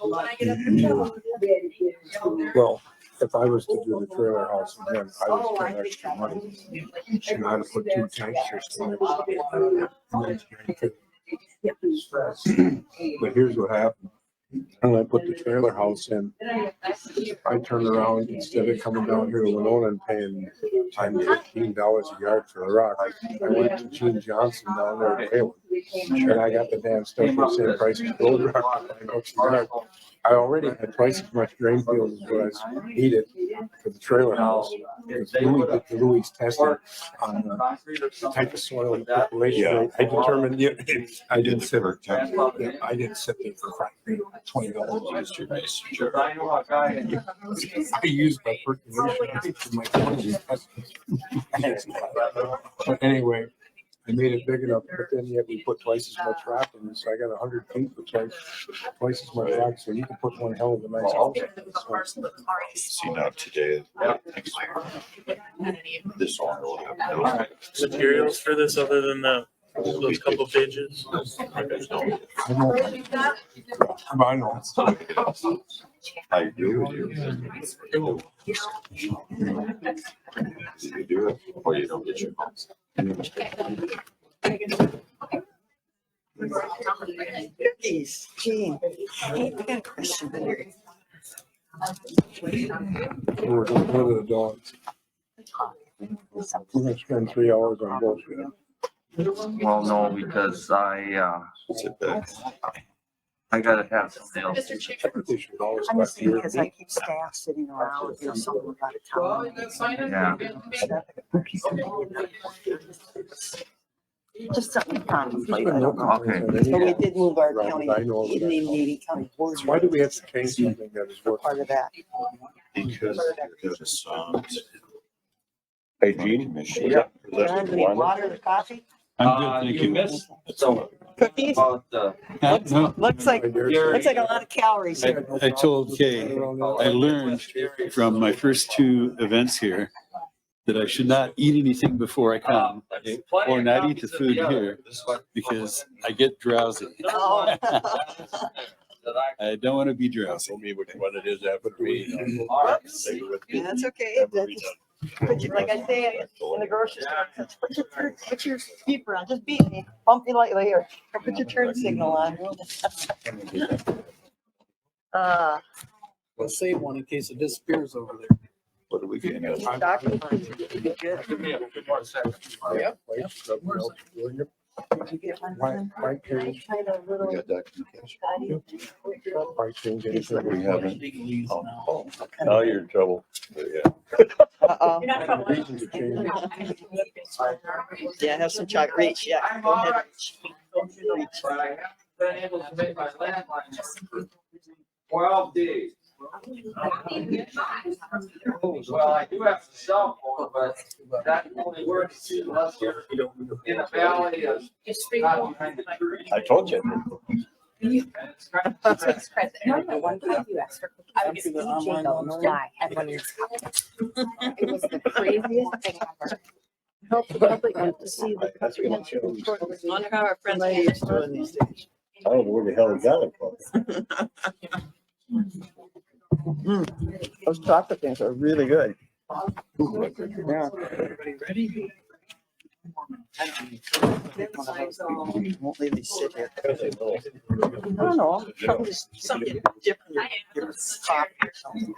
B: Well, if I was to do the trailer house again, I would spend extra money. And I'd put 2 tank systems. But here's what happened. When I put the trailer house in, I turned around, instead of coming down here to Winona and paying $15 a yard for the rock, I went to Gene Johnson down there in Wayland. And I got the damn stuff for the same price as gold rock. I already had twice as much drain field as what I needed for the trailer house. Because Louis did the Louis testing on the type of soil and population rate. I determined, I didn't sit there for $20. I used my percolation for my 20 But anyway, I made it big enough, but then yet we put twice as much rock in, so I got 100 feet for twice as much rock, so you can put one hell of a nice house.
G: See now today. This one will have no.
K: Materials for this other than those couple pages?
B: I know.
G: I agree with you. You do it or you don't get your homes.
D: Cookies, Gene. Hey, I got a question here.
B: We're gonna go to the dogs. We're gonna spend 3 hours on bullshit.
I: Well, no, because I gotta have something else.
B: They should always
D: I'm just
B: let you-
D: because I keep staff sitting around, you know, someone out of town.
I: Yeah.
D: Just something to contemplate.
B: There's
D: I
B: been no
D: don't know.
B: complaints on
D: But we
B: anything.
D: did move our
B: Right,
D: county,
B: I know that.
D: evening meeting, county board.
B: Why do we have to change something that is
D: For
B: working?
D: part of that.
G: Because there's
L: Hey, Gene?
G: Yeah.
D: John, do you need water or coffee?
F: I'm good, thank you.
I: missed some
D: Cookies?
I: about the.
F: No,
D: Looks like a lot of calories here.
F: I told Kay, I learned from my first 2 events here that I should not eat anything before I come or not eat the food here because I get drowsy.
D: Oh.
F: I don't want to be drowsy.
L: Told me which one it is after me.
D: Whoops. That's okay. Put your, like I say in the grocery store, put your beeper on, just beat me, bump me lightly here, or put your turn signal on.
A: Let's save one in case it disappears over there.
G: What are we getting at?
D: Did you get one?
B: Why can't
D: I tried a little.
G: We got documentation.
B: why change anything?
G: We haven't.
L: Now you're in trouble.
D: Uh-oh.
B: Reason to change it.
D: Yeah, have some chocolate. Reach, yeah. Go ahead. Reach.
I: Been able to make my landline 12 days. Well, I do have a cell phone, but that only works unless you're in a valley of not behind the tree.
G: I told you.
J: One time you asked for cookies. I was DJ don't die. Had one of your cups. It was the craziest thing ever.
H: Help the public get to see the comprehensive report.
D: Wonder how our friends are doing these days.
L: I don't know where the hell he got it from.
D: Those chocolate things are really good. Yeah.
A: Everybody ready?
D: Won't leave me sit here. I don't know, something different. Coffee or something.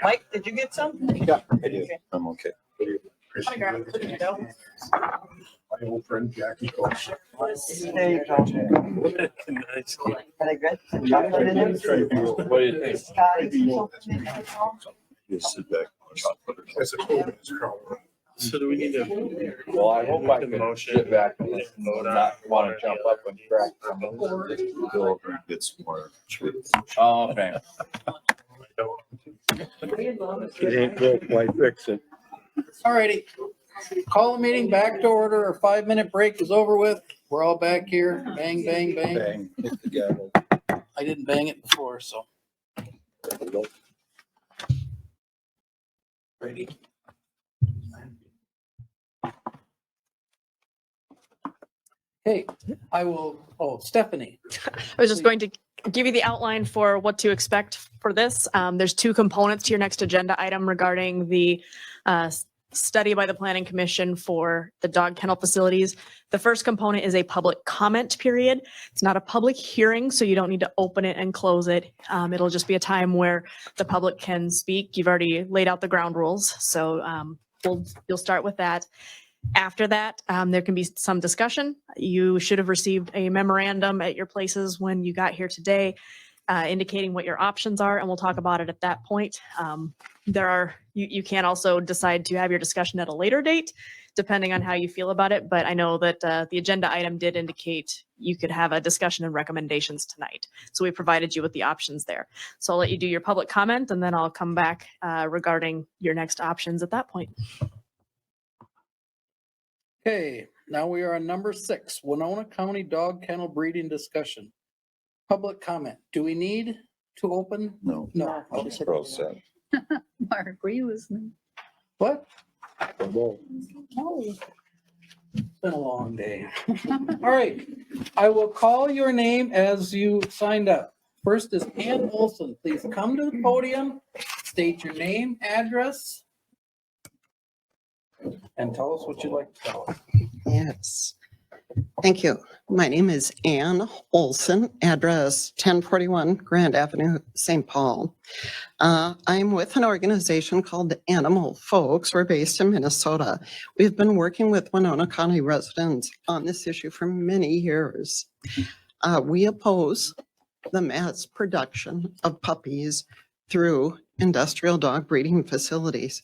D: Mike, did you get some?
G: Yeah, I do. I'm okay.
B: My old friend Jackie Coach.
D: There you go. Are they good? Some chocolate in them?
G: What do you think?
D: Scotty?
G: Just sit back.
B: That's a cool crowd.
K: So do we need to?
I: Well, I hope I
K: Make the
I: can
K: motion.
I: get back and
K: Vote on
I: not want
K: it.
I: to jump up and crack.
G: Go over and get some more truth.
I: Oh, okay.
L: It ain't broke, why fix it?
A: All righty. Call the meeting back to order. Our 5-minute break is over with. We're all back here. Bang, bang, bang.
G: Bang, hit the gavel.
A: I didn't bang it before, so. Ready? Hey, I will, Stephanie.
O: I was just going to give you the outline for what to expect for this. There's two components to your next agenda item regarding the study by the Planning Commission for the dog kennel facilities. The first component is a public comment period. It's not a public hearing, so you don't need to open it and close it. It'll just be a time where the public can speak. You've already laid out the ground rules, so you'll start with that. After that, there can be some discussion. You should have received a memorandum at your places when you got here today, indicating what your options are, and we'll talk about it at that point. You can also decide to have your discussion at a later date, depending on how you feel about it. But I know that the agenda item did indicate you could have a discussion and recommendations tonight. So we provided you with the options there. So I'll let you do your public comment, and then I'll come back regarding your next options at that point.
A: Okay, now we are on number 6, Winona County Dog Kennel Breeding Discussion. Public comment. Do we need to open?
G: No.
A: No.
G: We're all set.
J: Mark, were you listening?
A: What? No. It's been a long day. All right, I will call your name as you signed up. First is Ann Olson. Please come to the podium, state your name, address, and tell us what you'd like to tell us.
P: Yes. Thank you. My name is Ann Olson, address 1041 Grand Avenue, St. Paul. I'm with an organization called Animal Folks. We're based in Minnesota. We've been working with Winona County residents on this issue for many years. We oppose the mass production of puppies through industrial dog breeding facilities.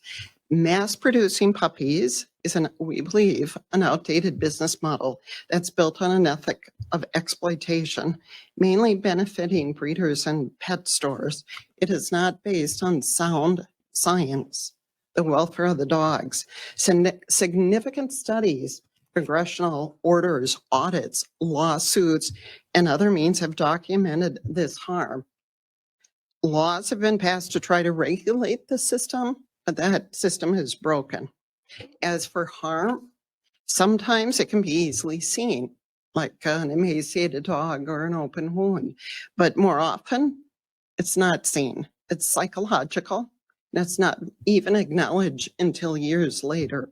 P: Mass producing puppies is, we believe, an outdated business model that's built on an ethic of exploitation, mainly benefiting breeders and pet stores. It is not based on sound science, the welfare of the dogs. Significant studies, congressional orders, audits, lawsuits, and other means have documented this harm. Laws have been passed to try to regulate the system, but that system is broken. As for harm, sometimes it can be easily seen, like an emaciated dog or an open wound, but more often it's not seen. It's psychological, and it's not even acknowledged until years later.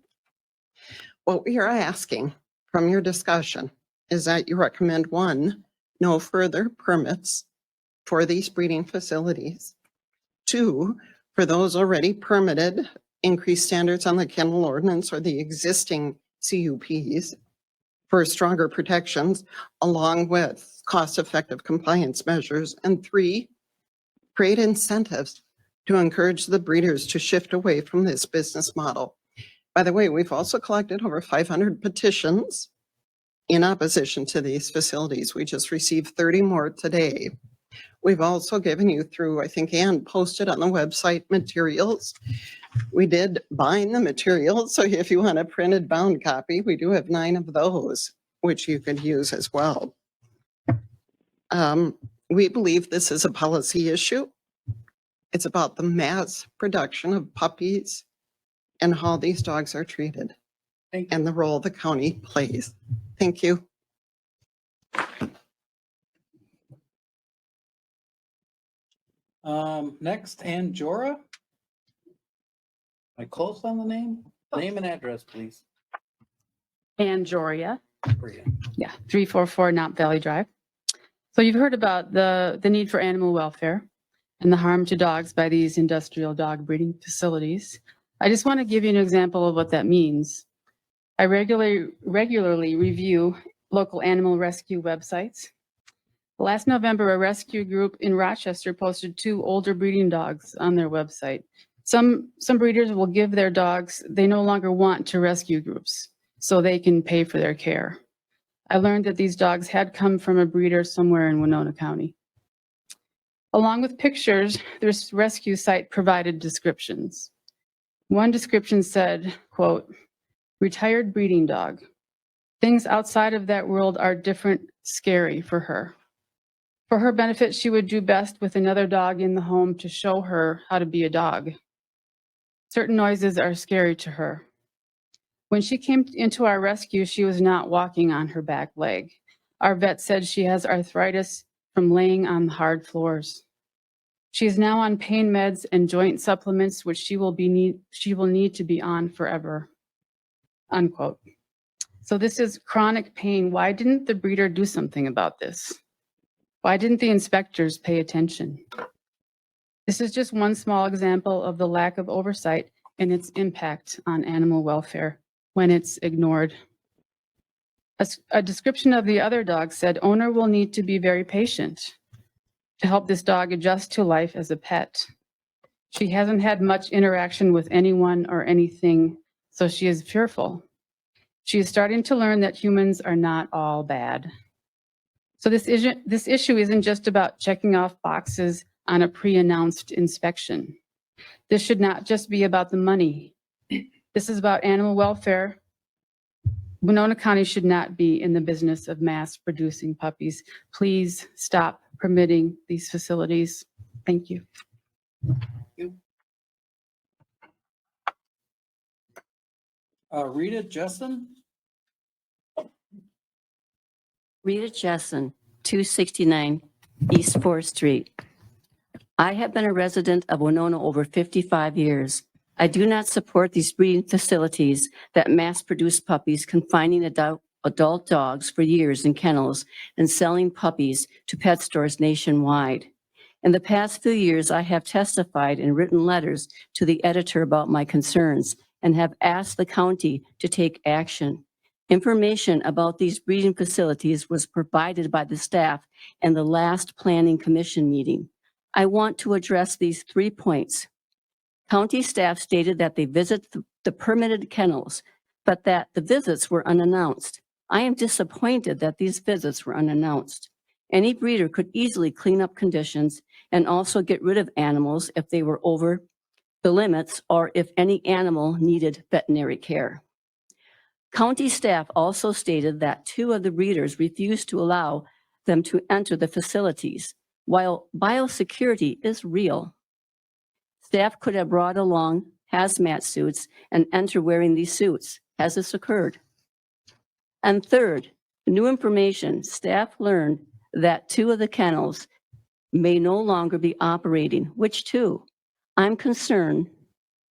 P: What we are asking from your discussion is that you recommend, 1, no further permits for these breeding facilities. 2, for those already permitted, increase standards on the kennel ordinance or the existing CUPs for stronger protections, along with cost-effective compliance measures. And 3, create incentives to encourage the breeders to shift away from this business model. By the way, we've also collected over 500 petitions in opposition to these facilities. We just received 30 more today. We've also given you through, I think Ann posted on the website, materials. We did bind the materials, so if you want a printed bound copy, we do have 9 of those, which you could use as well. We believe this is a policy issue. It's about the mass production of puppies and how these dogs are treated and the role the county plays. Thank you.
A: Next, Ann Jora. Am I close on the name? Name and address, please.
Q: And Joria,
A: For you.
Q: yeah, 344 Knott Valley Drive. So you've heard about the need for animal welfare and the harm to dogs by these industrial dog breeding facilities. I just want to give you an example of what that means. I regularly review local animal rescue websites. Last November, a rescue group in Rochester posted 2 older breeding dogs on their website. Some breeders will give their dogs they no longer want to rescue groups so they can pay for their care. I learned that these dogs had come from a breeder somewhere in Winona County. Along with pictures, this rescue site provided descriptions. One description said, quote, "Retired breeding dog. Things outside of that world are different, scary for her. For her benefit, she would do best with another dog in the home to show her how to be a dog. Certain noises are scary to her. When she came into our rescue, she was not walking on her back leg. Our vet said she has arthritis from laying on hard floors. She is now on pain meds and joint supplements, which she will need to be on forever." Unquote. So this is chronic pain. Why didn't the breeder do something about this? Why didn't the inspectors pay attention? This is just one small example of the lack of oversight and its impact on animal welfare when it's ignored. A description of the other dog said, "Owner will need to be very patient to help this dog adjust to life as a pet. She hasn't had much interaction with anyone or anything, so she is fearful. She is starting to learn that humans are not all bad." So this issue isn't just about checking off boxes on a pre-announced inspection. This should not just be about the money. This is about animal welfare. Winona County should not be in the business of mass producing puppies. Please stop permitting these facilities. Thank you.
A: Rita Jessen.
R: Rita Jessen, 269 East 4th Street. I have been a resident of Winona over 55 years. I do not support these breeding facilities that mass produce puppies, confining adult dogs for years in kennels and selling puppies to pet stores nationwide. In the past few years, I have testified in written letters to the editor about my concerns and have asked the county to take action. Information about these breeding facilities was provided by the staff in the last Planning Commission meeting. I want to address these 3 points. County staff stated that they visit the permitted kennels, but that the visits were unannounced. I am disappointed that these visits were unannounced. Any breeder could easily clean up conditions and also get rid of animals if they were over the limits or if any animal needed veterinary care. County staff also stated that 2 of the breeders refused to allow them to enter the facilities. While biosecurity is real, staff could have brought along hazmat suits and enter wearing these suits. Has this occurred? And third, new information, staff learned that 2 of the kennels may no longer be operating. Which 2? I'm concerned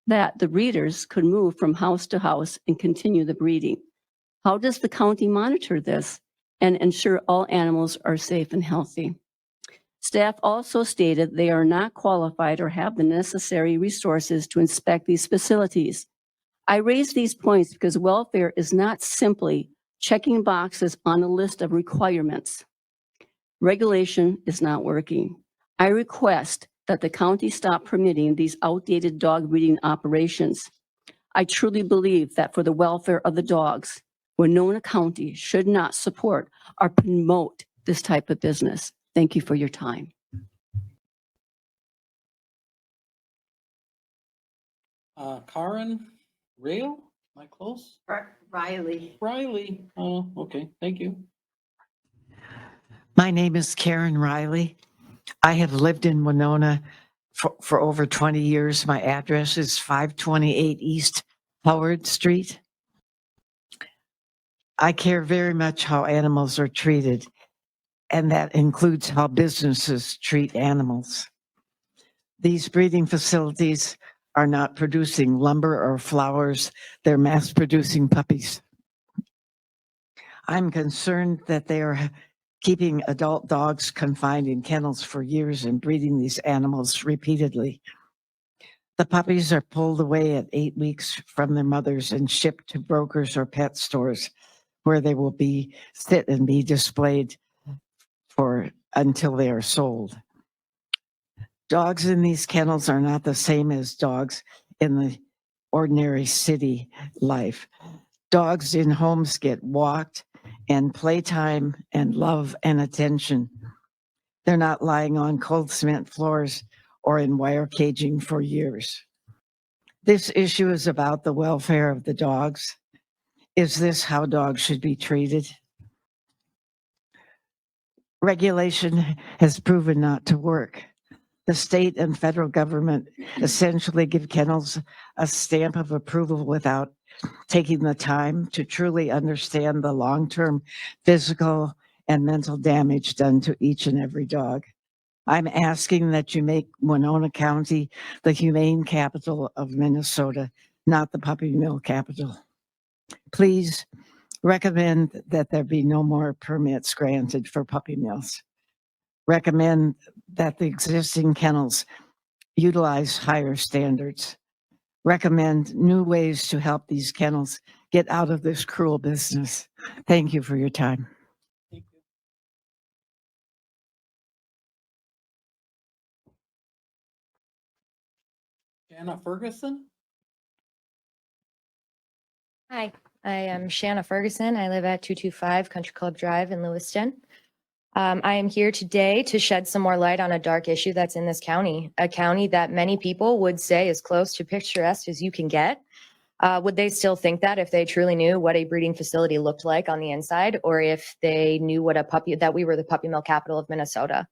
R: that the breeders could move from house to house and continue the breeding. How does the county monitor this and ensure all animals are safe and healthy? Staff also stated they are not qualified or have the necessary resources to inspect these facilities. I raise these points because welfare is not simply checking boxes on a list of requirements. Regulation is not working. I request that the county stop permitting these outdated dog breeding operations. I truly believe that for the welfare of the dogs, Winona County should not support or promote this type of business. Thank you for your time.
A: Karen Rail, am I close?
S: Riley.
A: Riley, oh, okay, thank you.
S: My name is Karen Riley. I have lived in Winona for over 20 years. My address is 528 East Howard Street. I care very much how animals are treated, and that includes how businesses treat animals. These breeding facilities are not producing lumber or flowers. They're mass producing puppies. I'm concerned that they are keeping adult dogs confined in kennels for years and breeding these animals repeatedly. The puppies are pulled away at 8 weeks from their mothers and shipped to brokers or pet stores where they will sit and be displayed until they are sold. Dogs in these kennels are not the same as dogs in the ordinary city life. Dogs in homes get walked and playtime and love and attention. They're not lying on cold cement floors or in wire caging for years. This issue is about the welfare of the dogs. Is this how dogs should be treated? Regulation has proven not to work. The state and federal government essentially give kennels a stamp of approval without taking the time to truly understand the long-term physical and mental damage done to each and every dog. I'm asking that you make Winona County the humane capital of Minnesota, not the puppy mill capital. Please recommend that there be no more permits granted for puppy mills. Recommend that the existing kennels utilize higher standards. Recommend new ways to help these kennels get out of this cruel business. Thank you for your time.
A: Shanna Ferguson?
J: Hi, I am Shanna Ferguson. I live at 225 Country Club Drive in Lewiston. I am here today to shed some more light on a dark issue that's in this county, a county that many people would say is close to picturesque as you can get. Would they still think that if they truly knew what a breeding facility looked like on the inside, or if they knew what that we were the puppy mill capital of Minnesota?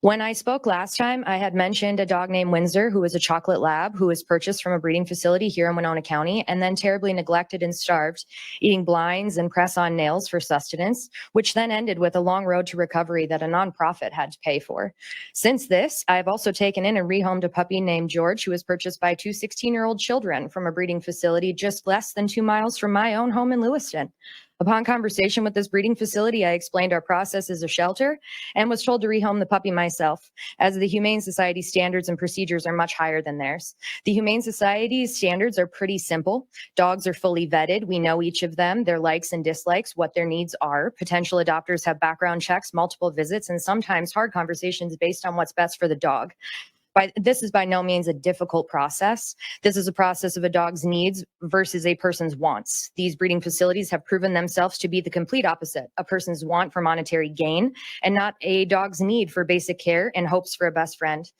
J: When I spoke last time, I had mentioned a dog named Windsor, who was a chocolate lab, who was purchased from a breeding facility here in Winona County, and then terribly neglected and starved, eating blinds and press-on nails for sustenance, which then ended with a long road to recovery that a nonprofit had to pay for. Since this, I've also taken in and rehomed a puppy named George, who was purchased by two 16-year-old children from a breeding facility just less than 2 miles from my own home in Lewiston. Upon conversation with this breeding facility, I explained our process as a shelter and was told to rehome the puppy myself, as the Humane Society standards and procedures are much higher than theirs. The Humane Society's standards are pretty simple. Dogs are fully vetted. We know each of them, their likes and dislikes, what their needs are. Potential adopters have background checks, multiple visits, and sometimes hard conversations based on what's best for the dog. This is by no means a difficult process. This is a process of a dog's needs versus a person's wants. These breeding facilities have proven themselves to be the complete opposite, a person's want for monetary gain and not a dog's need for basic care and hopes for a best friend.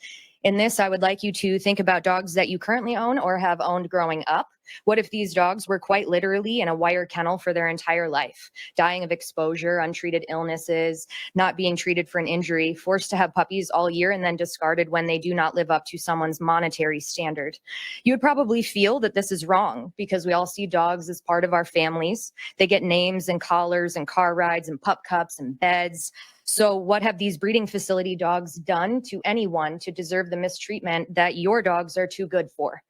J: In this, I would like you to think about dogs that you currently own or have owned growing up. What if these dogs were quite literally in a wire kennel for their entire life, dying of exposure, untreated illnesses, not being treated for an injury, forced to have puppies all year and then discarded when they do not live up to someone's monetary standard? You would probably feel that this is wrong because we all see dogs as part of our families. They get names and collars and car rides and pup cups and beds. So what have these breeding facility dogs done to anyone to deserve the mistreatment that your dogs are too good for?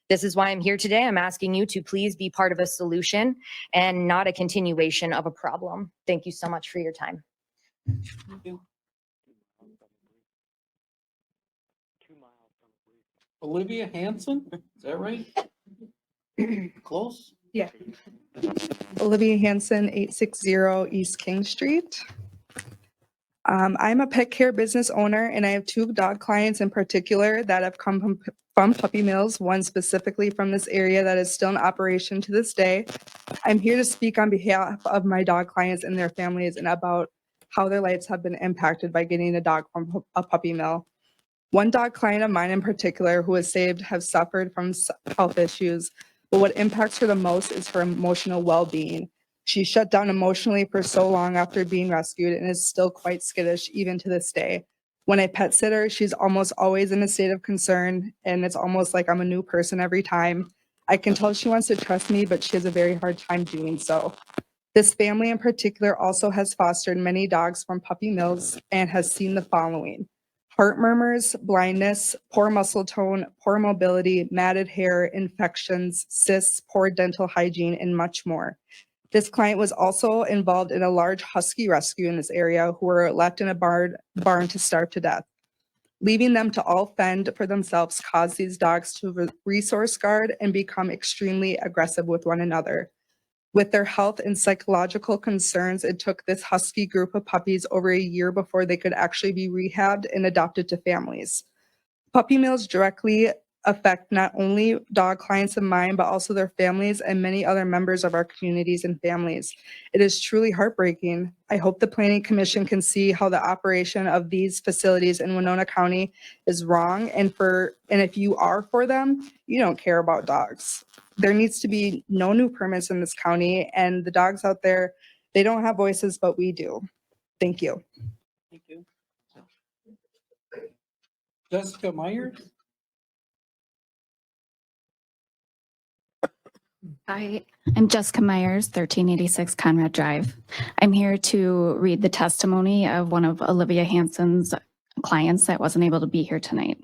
J: This is why I'm here today. I'm asking you to please be part of a solution and not a continuation of a problem. Thank you so much for your time.
A: Thank you. Olivia Hanson, is that right? Close?
T: Yeah. Olivia Hanson, 860 East King Street. I'm a pet care business owner, and I have 2 dog clients in particular that have come from puppy mills, one specifically from this area that is still in operation to this day. I'm here to speak on behalf of my dog clients and their families and about how their lives have been impacted by getting a dog from a puppy mill. One dog client of mine in particular who was saved has suffered from health issues, but what impacts her the most is her emotional well-being. She shut down emotionally for so long after being rescued and is still quite skittish even to this day. When I pet sit her, she's almost always in a state of concern, and it's almost like I'm a new person every time. I can tell she wants to trust me, but she has a very hard time doing so. This family in particular also has fostered many dogs from puppy mills and has seen the following: heart murmurs, blindness, poor muscle tone, poor mobility, matted hair, infections, cysts, poor dental hygiene, and much more. This client was also involved in a large husky rescue in this area who were left in a barn to starve to death. Leaving them to all fend for themselves caused these dogs to resource guard and become extremely aggressive with one another. With their health and psychological concerns, it took this husky group of puppies over a year before they could actually be rehabbed and adopted to families. Puppy mills directly affect not only dog clients of mine, but also their families and many other members of our communities and families. It is truly heartbreaking. I hope the Planning Commission can see how the operation of these facilities in Winona County is wrong, and if you are for them, you don't care about dogs. There needs to be no new permits in this county, and the dogs out there, they don't have voices, but we do. Thank you.
A: Thank you. Jessica Myers?
M: Hi, I'm Jessica Myers, 1386 Conrad Drive. I'm here to read the testimony of one of Olivia Hansen's clients that wasn't able to be here tonight.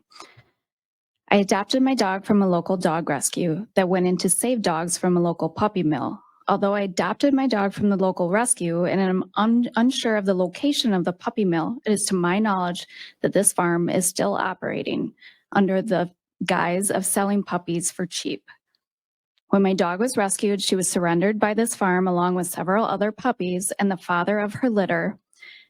M: I adopted my dog from a local dog rescue that went in to save dogs from a local puppy mill. Although I adopted my dog from the local rescue and I'm unsure of the location of the puppy mill, it is to my knowledge that this farm is still operating under the guise of selling puppies for cheap. When my dog was rescued, she was surrendered by this farm along with several other puppies and the father of her litter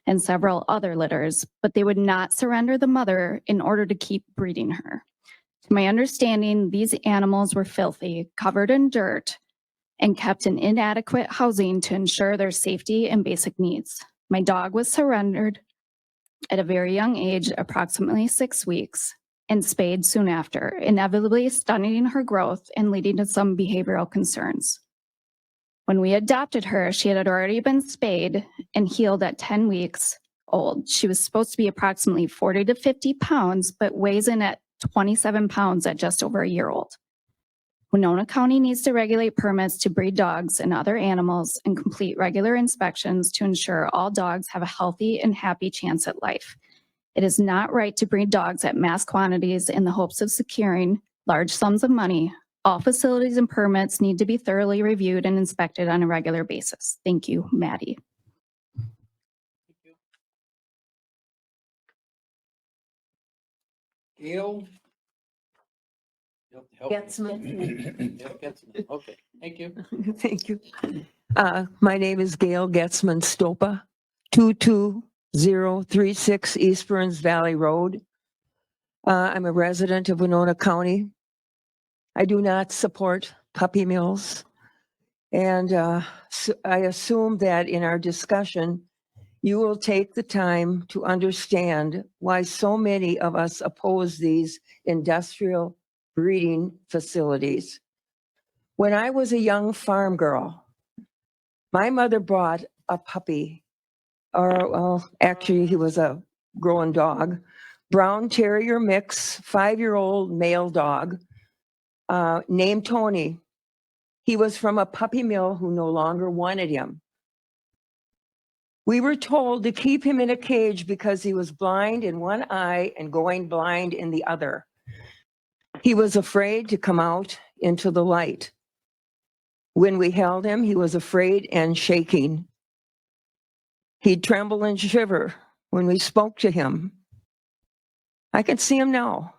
M: and several other litters, but they would not surrender the mother in order to keep breeding her. To my understanding, these animals were filthy, covered in dirt, and kept in inadequate housing to ensure their safety and basic needs. My dog was surrendered at a very young age, approximately 6 weeks, and spayed soon after, inevitably stunning her growth and leading to some behavioral concerns. When we adopted her, she had already been spayed and healed at 10 weeks old. She was supposed to be approximately 40 to 50 pounds, but weighs in at 27 pounds at just over a year old. Winona County needs to regulate permits to breed dogs and other animals and complete regular inspections to ensure all dogs have a healthy and happy chance at life. It is not right to breed dogs at mass quantities in the hopes of securing large sums of money. All facilities and permits need to be thoroughly reviewed and inspected on a regular basis. Thank you, Maddie.
A: Gail?
U: Getzman.
A: Gail Getzman. Okay, thank you.
U: Thank you. My name is Gail Getzman Stopa, 22036 East Burns Valley Road. I'm a resident of Winona County. I do not support puppy mills. And so I assume that in our discussion, you will take the time to understand why so many of us oppose these industrial breeding facilities. When I was a young farm girl, my mother bought a puppy, or well, actually he was a growing dog, brown terrier mix, 5-year-old male dog, named Tony. He was from a puppy mill who no longer wanted him. We were told to keep him in a cage because he was blind in one eye and going blind in the other. He was afraid to come out into the light. When we held him, he was afraid and shaking. He'd tremble and shiver when we spoke to him. I can see him now,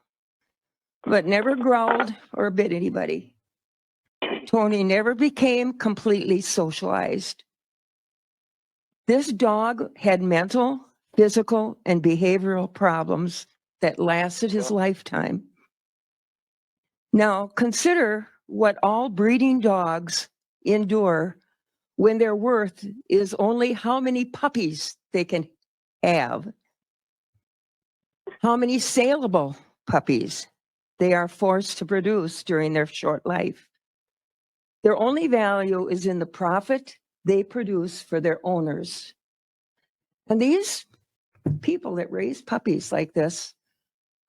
U: but never growled or bit anybody. Tony never became completely socialized. This dog had mental, physical, and behavioral problems that lasted his lifetime. Now, consider what all breeding dogs endure when their worth is only how many puppies they can have, how many saleable puppies they are forced to produce during their short life. Their only value is in the profit they produce for their owners. And these people that raise puppies like this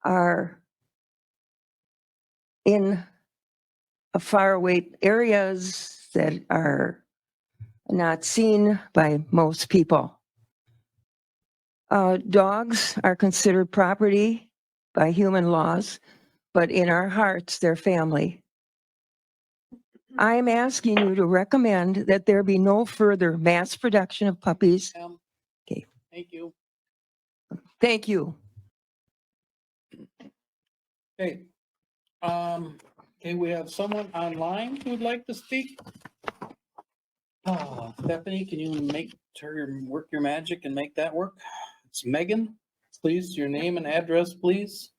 U: are in faraway areas that are not seen by most people. Dogs are considered property by human laws, but in our hearts, they're family. I'm asking you to recommend that there be no further mass production of puppies. Okay,
A: Thank you.
U: thank you.
A: Okay. Okay, we have someone online who'd like to speak. Oh, Stephanie, can you work your magic and make that work? It's Megan. Please, your name and address, please.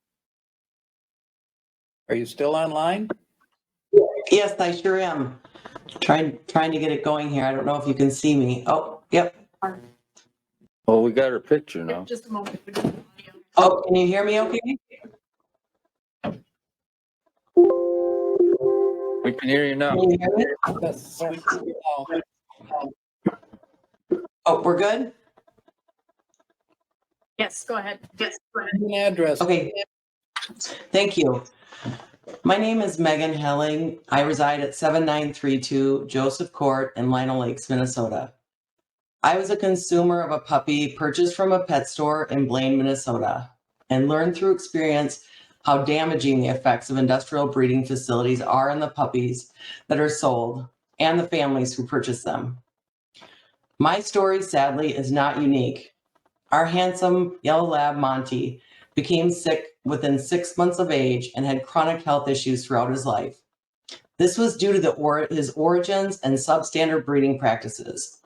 A: Are you still online?
E: Yes, I sure am. Trying to get it going here. I don't know if you can see me. Oh, yep.
I: Oh, we got her picture now.
O: Just a moment.
E: Oh, can you hear me okay?
I: We can hear you now.
E: Can you hear me?
A: Yes.
E: Oh, we're good?
O: Yes, go ahead. Yes, go ahead.
A: An address.
E: Okay. Thank you. My name is Megan Helling. I reside at 7932 Joseph Court in Lino Lakes, Minnesota. I was a consumer of a puppy purchased from a pet store in Blaine, Minnesota, and learned through experience how damaging the effects of industrial breeding facilities are on the puppies that are sold and the families who purchase them. My story, sadly, is not unique. Our handsome yellow lab, Monty, became sick within 6 months of age and had chronic health issues throughout his life. This was due to his origins and substandard breeding practices.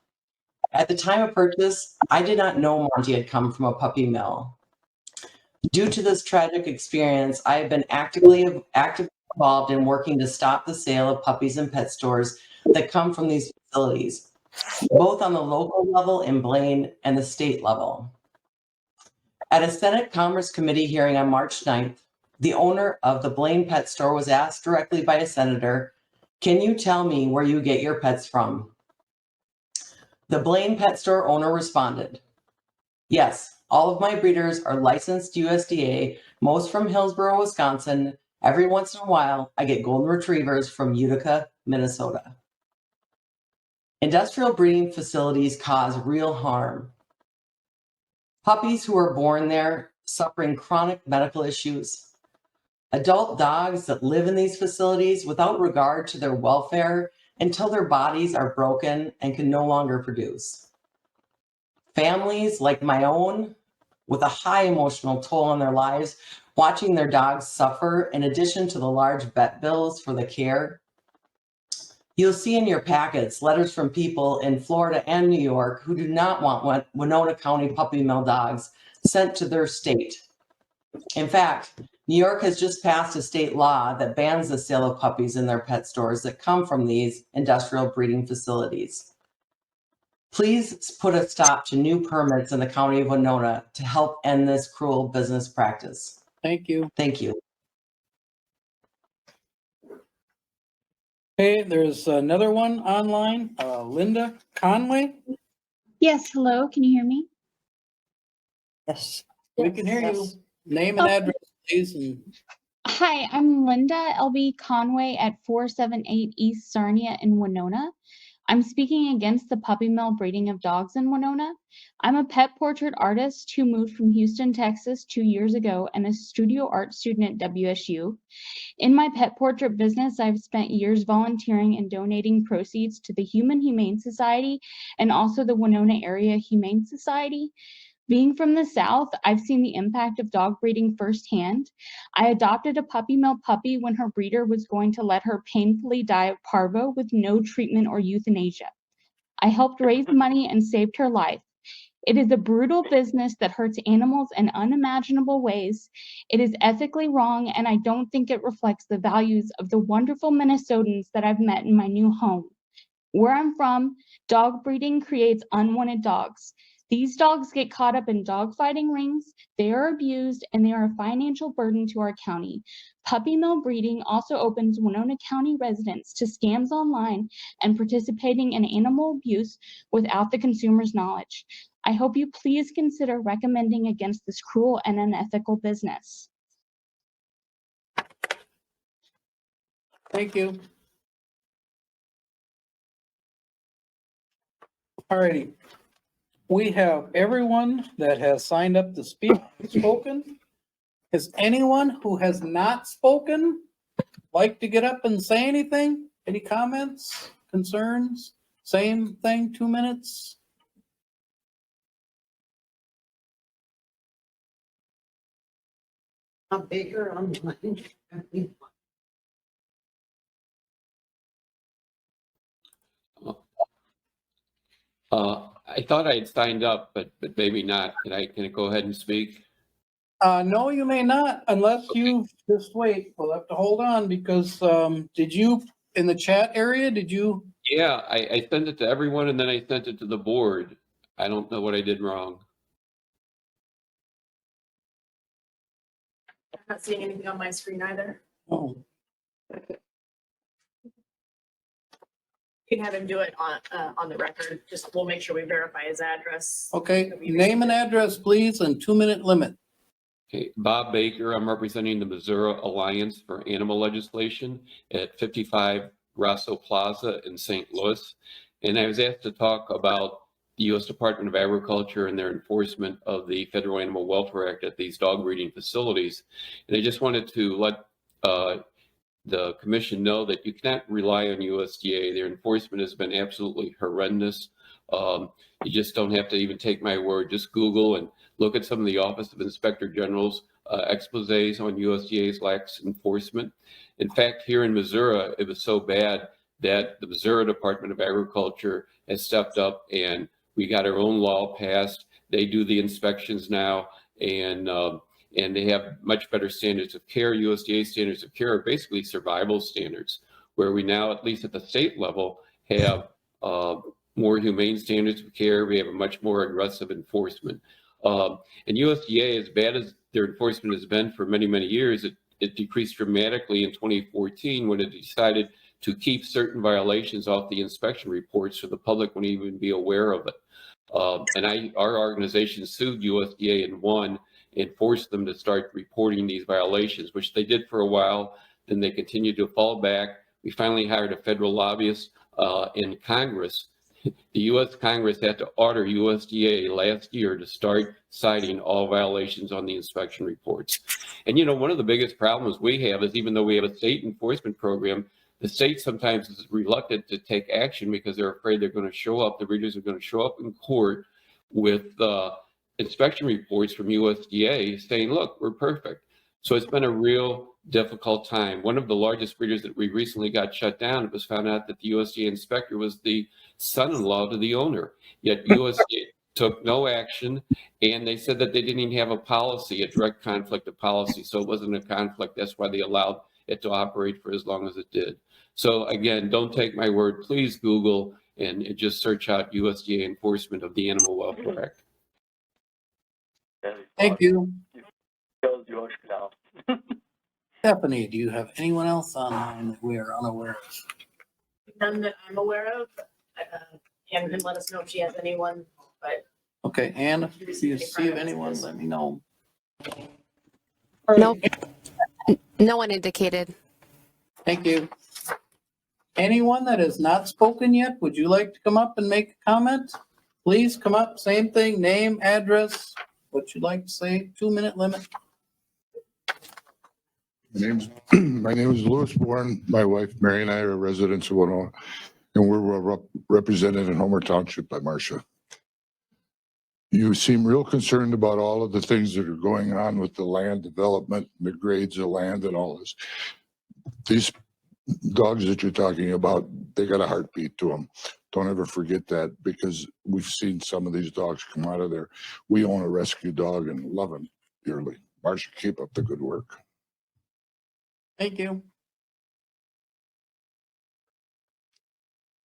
E: At the time of purchase, I did not know Monty had come from a puppy mill. Due to this tragic experience, I have been actively involved in working to stop the sale of puppies in pet stores that come from these facilities, both on the local level in Blaine and the state level. At a Senate Commerce Committee hearing on March 9th, the owner of the Blaine Pet Store was asked directly by a senator, "Can you tell me where you get your pets from?" The Blaine Pet Store owner responded, "Yes, all of my breeders are licensed USDA, most from Hillsboro, Wisconsin. Every once in a while, I get golden retrievers from Utica, Minnesota." Industrial breeding facilities cause real harm. Puppies who are born there suffering chronic medical issues. Adult dogs that live in these facilities without regard to their welfare until their bodies are broken and can no longer produce. Families like my own, with a high emotional toll on their lives, watching their dogs suffer in addition to the large vet bills for the care. You'll see in your packets letters from people in Florida and New York who do not want Winona County puppy mill dogs sent to their state. In fact, New York has just passed a state law that bans the sale of puppies in their pet stores that come from these industrial breeding facilities. Please put a stop to new permits in the county of Winona to help end this cruel business practice.
A: Thank you.
E: Thank you.
A: Okay, there's another one online, Linda Conway.
V: Yes, hello, can you hear me?
D: Yes.
A: We can hear you. Name and address, please. And
V: Hi, I'm Linda LB Conway at 478 East Sarnia in Winona. I'm speaking against the puppy mill breeding of dogs in Winona. I'm a pet portrait artist who moved from Houston, Texas 2 years ago and a studio art student at WSU. In my pet portrait business, I've spent years volunteering and donating proceeds to the Human Humane Society and also the Winona Area Humane Society. Being from the South, I've seen the impact of dog breeding firsthand. I adopted a puppy mill puppy when her breeder was going to let her painfully die of parvo with no treatment or euthanasia. I helped raise money and saved her life. It is a brutal business that hurts animals in unimaginable ways. It is ethically wrong, and I don't think it reflects the values of the wonderful Minnesotans that I've met in my new home. Where I'm from, dog breeding creates unwanted dogs. These dogs get caught up in dog fighting rings, they are abused, and they are a financial burden to our county. Puppy mill breeding also opens Winona County residents to scams online and participating in animal abuse without the consumer's knowledge. I hope you please consider recommending against this cruel and unethical business.
A: thank you. All righty. we have everyone that has signed up to speak spoken. Is anyone who has not spoken like to get up and say anything? Any comments, concerns? Same thing, 2 minutes?
P: Baker online.
C: I thought I had signed up, but maybe not. Can I go ahead and speak?
A: No, you may not unless you just wait. We'll have to hold on because, did you, in the chat area, did you?
C: Yeah, I sent it to everyone and then I sent it to the board. I don't know what I did wrong.
O: I'm not seeing anything on my screen either.
A: Oh,
O: You can have him do it on the record. Just, we'll make sure we verify his address.
A: okay. Name and address, please, and 2-minute limit.
C: Okay, Bob Baker, I'm representing the Missouri Alliance for Animal Legislation at 55 Grasso Plaza in St. Louis. And I was asked to talk about the U.S. Department of Agriculture and their enforcement of the Federal Animal Welfare Act at these dog breeding facilities. And I just wanted to let the commission know that you cannot rely on USDA. Their enforcement has been absolutely horrendous. You just don't have to even take my word. Just Google and look at some of the Office of Inspector General's exposés on USDA's lax enforcement. In fact, here in Missouri, it was so bad that the Missouri Department of Agriculture has stepped up and we got our own law passed. They do the inspections now, and they have much better standards of care. USDA standards of care are basically survival standards, where we now, at least at the state level, have more humane standards of care. We have a much more aggressive enforcement. And USDA, as bad as their enforcement has been for many, many years, it decreased dramatically in 2014 when it decided to keep certain violations off the inspection reports so the public wouldn't even be aware of it. And our organization sued USDA and won and forced them to start reporting these violations, which they did for a while. Then they continued to fall back. We finally hired a federal lobbyist in Congress. The U.S. Congress had to order USDA last year to start citing all violations on the inspection reports. And, you know, one of the biggest problems we have is even though we have a state enforcement program, the state sometimes is reluctant to take action because they're afraid they're going to show up, the breeders are going to show up in court with inspection reports from USDA saying, look, we're perfect. So it's been a real difficult time. One of the largest breeders that we recently got shut down, it was found out that the USDA inspector was the son-in-law to the owner. Yet USDA took no action, and they said that they didn't even have a policy, a direct conflict of policy. So it wasn't a conflict. That's why they allowed it to operate for as long as it did. So again, don't take my word. Please Google and just search out USDA enforcement of the Animal Welfare Act.
A: Thank you. Stephanie, do you have anyone else online that we are unaware of?
O: None that I'm aware of. Anne can let us know if she has anyone, but.
A: Okay, Ann, if you see of anyone, let me know.
N: Nope. No one indicated.
A: Thank you. Anyone that has not spoken yet, would you like to come up and make a comment? Please come up, same thing, name, address, what you'd like to say, 2-minute limit.
W: My name is Louis Bourne. My wife, Mary, and I are residents of Winona, and we're represented in Homer Township by Marcia. You seem real concerned about all of the things that are going on with the land development, the grades of land and all this. These dogs that you're talking about, they got a heartbeat to them. Don't ever forget that, because we've seen some of these dogs come out of there. We own a rescue dog and love him dearly. Marcia, keep up the good work.
A: Thank you.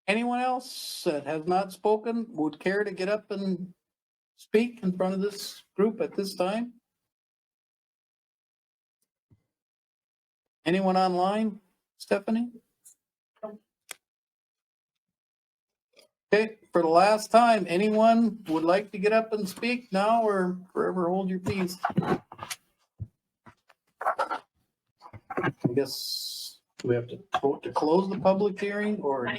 A: Anyone else that has not spoken would care to get up and speak in front of this group at this time? Anyone online, Stephanie? Okay, for the last time, anyone would like to get up and speak now or forever hold your peace? I guess we have to vote to close the public hearing or?
O: You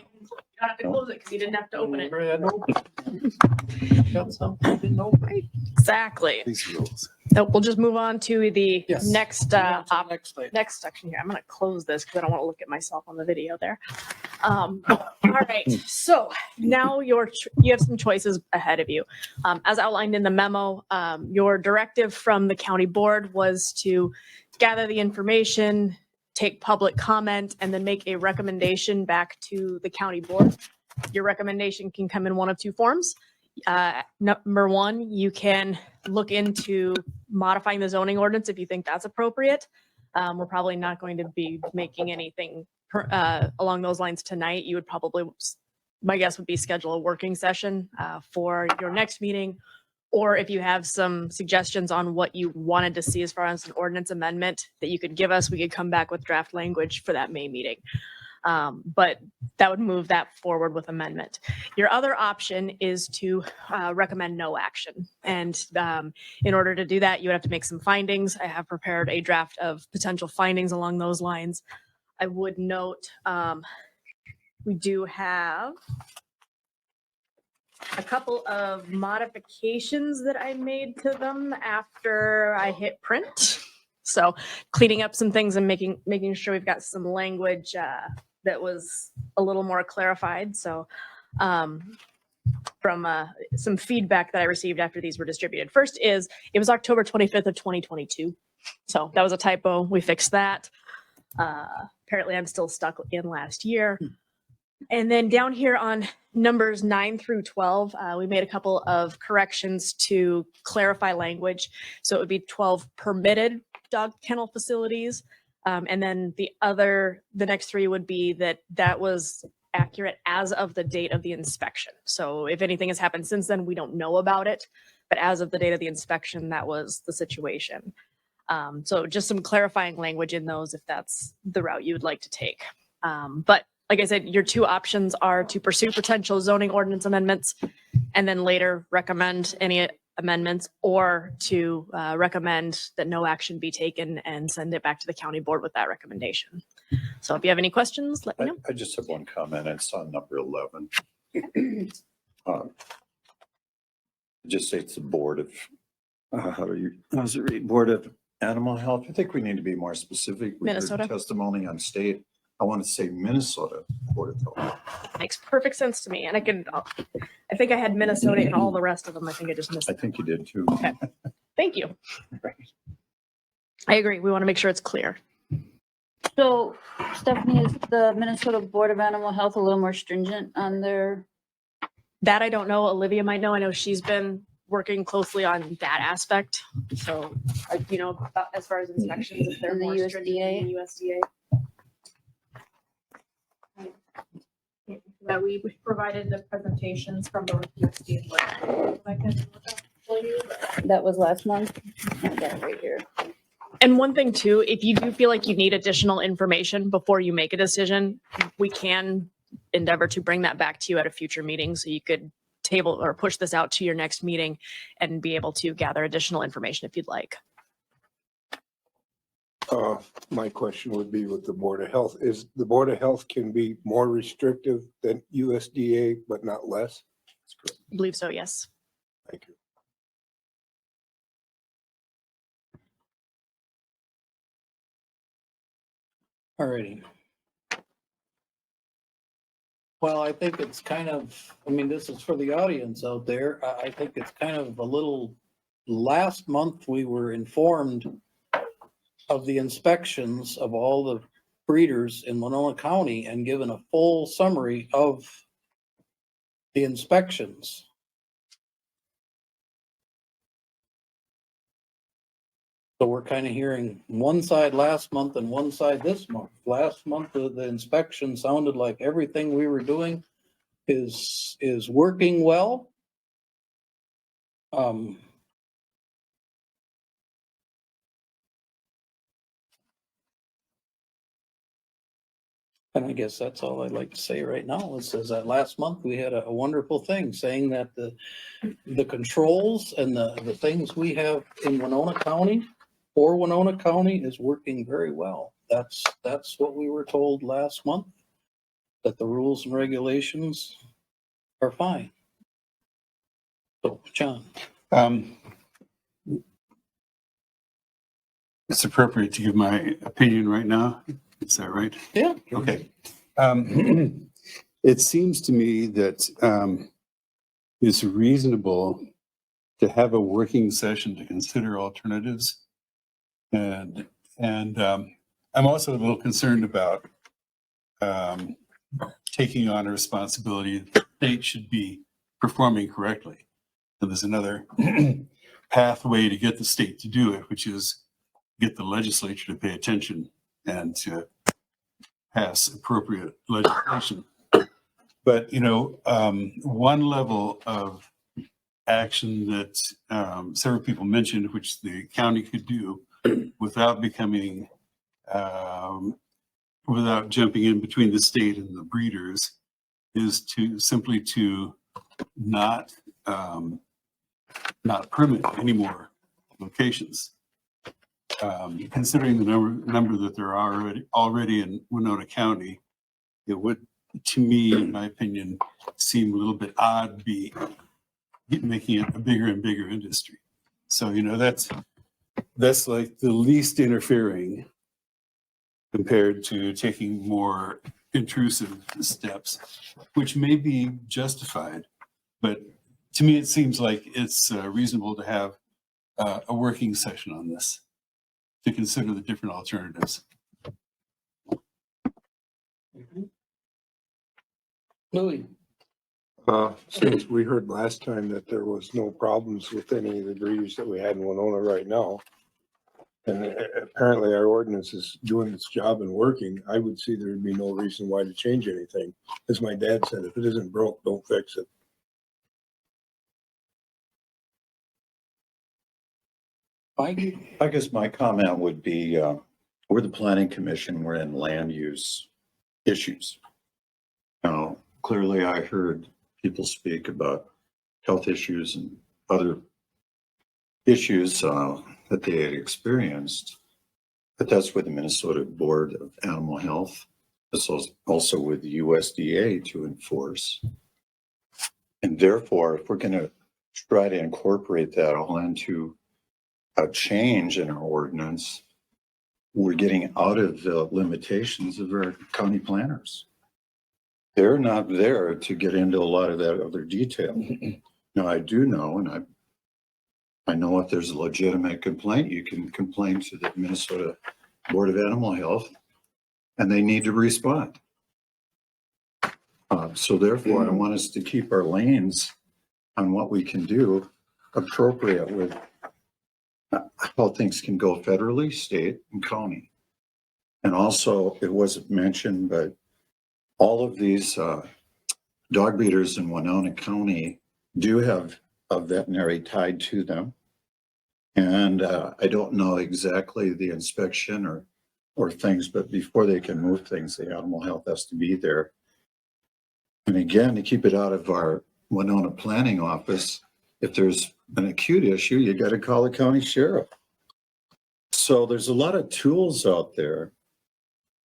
O: don't have to close it because you didn't have to open it.
A: I don't- Got something you didn't know?
O: Exactly.
G: These rules.
O: Nope, we'll just move on to the
A: Yes.
O: next,
A: Next item.
O: next section here. I'm gonna close this because I don't want to look at myself on the video there. All right, so now you have some choices ahead of you. As outlined in the memo, your directive from the county board was to gather the information, take public comment, and then make a recommendation back to the county board. Your recommendation can come in one of two forms. Number one, you can look into modifying the zoning ordinance if you think that's appropriate. We're probably not going to be making anything along those lines tonight. You would probably, my guess would be schedule a working session for your next meeting. Or if you have some suggestions on what you wanted to see as far as an ordinance amendment that you could give us, we could come back with draft language for that May meeting. But that would move that forward with amendment. Your other option is to recommend no action. And in order to do that, you would have to make some findings. I have prepared a draft of potential findings along those lines. I would note we do have a couple of modifications that I made to them after I hit print. So cleaning up some things and making sure we've got some language that was a little more clarified. So from some feedback that I received after these were distributed. First is, it was October 25th of 2022. So that was a typo. We fixed that. Apparently I'm still stuck in last year. And then down here on numbers 9 through 12, we made a couple of corrections to clarify language. So it would be 12 permitted dog kennel facilities. And then the next 3 would be that was accurate as of the date of the inspection. So if anything has happened since then, we don't know about it. But as of the date of the inspection, that was the situation. So just some clarifying language in those if that's the route you would like to take. But like I said, your 2 options are to pursue potential zoning ordinance amendments and then later recommend any amendments, or to recommend that no action be taken and send it back to the county board with that recommendation. So if you have any questions, let me know.
G: I just have one comment. It's on number 11. It just states the board of, how does it read? Board of Animal Health. I think we need to be more specific. We heard
O: Minnesota.
G: testimony on state. I want to say Minnesota Board of Health.
O: Makes perfect sense to me. And I think I had Minnesota and all the rest of them. I think I just missed.
G: I think you did too.
O: Okay. Thank you. I agree. We want to make sure it's clear.
B: So Stephanie, is the Minnesota Board of Animal Health a little more stringent on their?
O: That I don't know. Olivia might know. I know she's been working closely on that aspect. So, as far as inspections, if they're
B: And the
O: more stringent than the USDA.
M: That we provided the presentations from both USDA and what I can look up for you.
B: That was last month. I got it right here.
O: And one thing too, if you do feel like you need additional information before you make a decision, we can endeavor to bring that back to you at a future meeting. So you could table or push this out to your next meeting and be able to gather additional information if you'd like.
F: My question would be with the Board of Health, is the Board of Health can be more restrictive than USDA, but not less?
O: I believe so, yes.
F: Thank you.
A: All righty. Well, I think it's kind of, this is for the audience out there. I think it's kind of a little, last month we were informed of the inspections of all the breeders in Winona County and given a full summary of the inspections. So we're kind of hearing one side last month and one side this month. Last month, the inspection sounded like everything we were doing is working well. And I guess that's all I'd like to say right now. It says that last month we had a wonderful thing saying that the controls and the things we have in Winona County for Winona County is working very well. That's what we were told last month, that the rules and regulations are fine. So, John,
H: It's appropriate to give my opinion right now. Is that right?
A: yeah,
H: Okay. It seems to me that it's reasonable to have a working session to consider alternatives. And I'm also a little concerned about taking on a responsibility that the state should be performing correctly. And there's another pathway to get the state to do it, which is get the legislature to pay attention and to pass appropriate legislation. But, you know, one level of action that several people mentioned, which the county could do without becoming, without jumping in between the state and the breeders, is to simply to not permit any more locations. Considering the number that there are already in Winona County, it would, to me, in my opinion, seem a little bit odd be making it a bigger and bigger industry. So, you know, that's like the least interfering compared to taking more intrusive steps, which may be justified. But to me, it seems like it's reasonable to have a working session on this to consider the different alternatives.
A: Louis.
F: Since we heard last time that there was no problems with any of the breeders that we had in Winona right now, and apparently our ordinance is doing its job and working, I would see there would be no reason why to change anything. As my dad said, if it isn't broke, don't fix it.
G: I guess my comment would be, we're the planning commission, we're in land use issues. Now, clearly I heard people speak about health issues and other issues that they had experienced, but that's with the Minnesota Board of Animal Health. It's also with the USDA to enforce. And therefore, if we're going to try to incorporate that all into a change in our ordinance, we're getting out of the limitations of our county planners. They're not there to get into a lot of that other detail. Now, I do know, and I know if there's a legitimate complaint, you can complain to the Minnesota Board of Animal Health, and they need to respond. So therefore, I want us to keep our lanes on what we can do appropriate with how things can go federally, state, and county. And also, it wasn't mentioned, but all of these dog breeders in Winona County do have a veterinary tied to them. And I don't know exactly the inspection or things, but before they can move things, the animal health has to be there. And again, to keep it out of our Winona planning office, if there's an acute issue, you got to call the county sheriff. So there's a lot of tools out there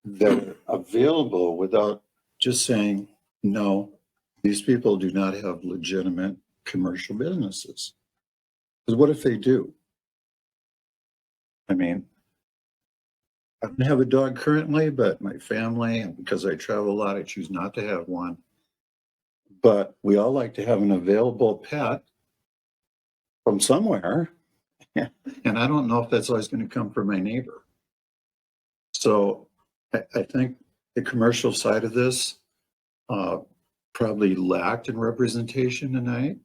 G: that are available without just saying, no, these people do not have legitimate commercial businesses. Because what if they do? I mean, I don't have a dog currently, but my family, and because I travel a lot, I choose not to have one. But we all like to have an available pet from somewhere. And I don't know if that's always going to come from my neighbor. So I think the commercial side of this probably lacked in representation tonight.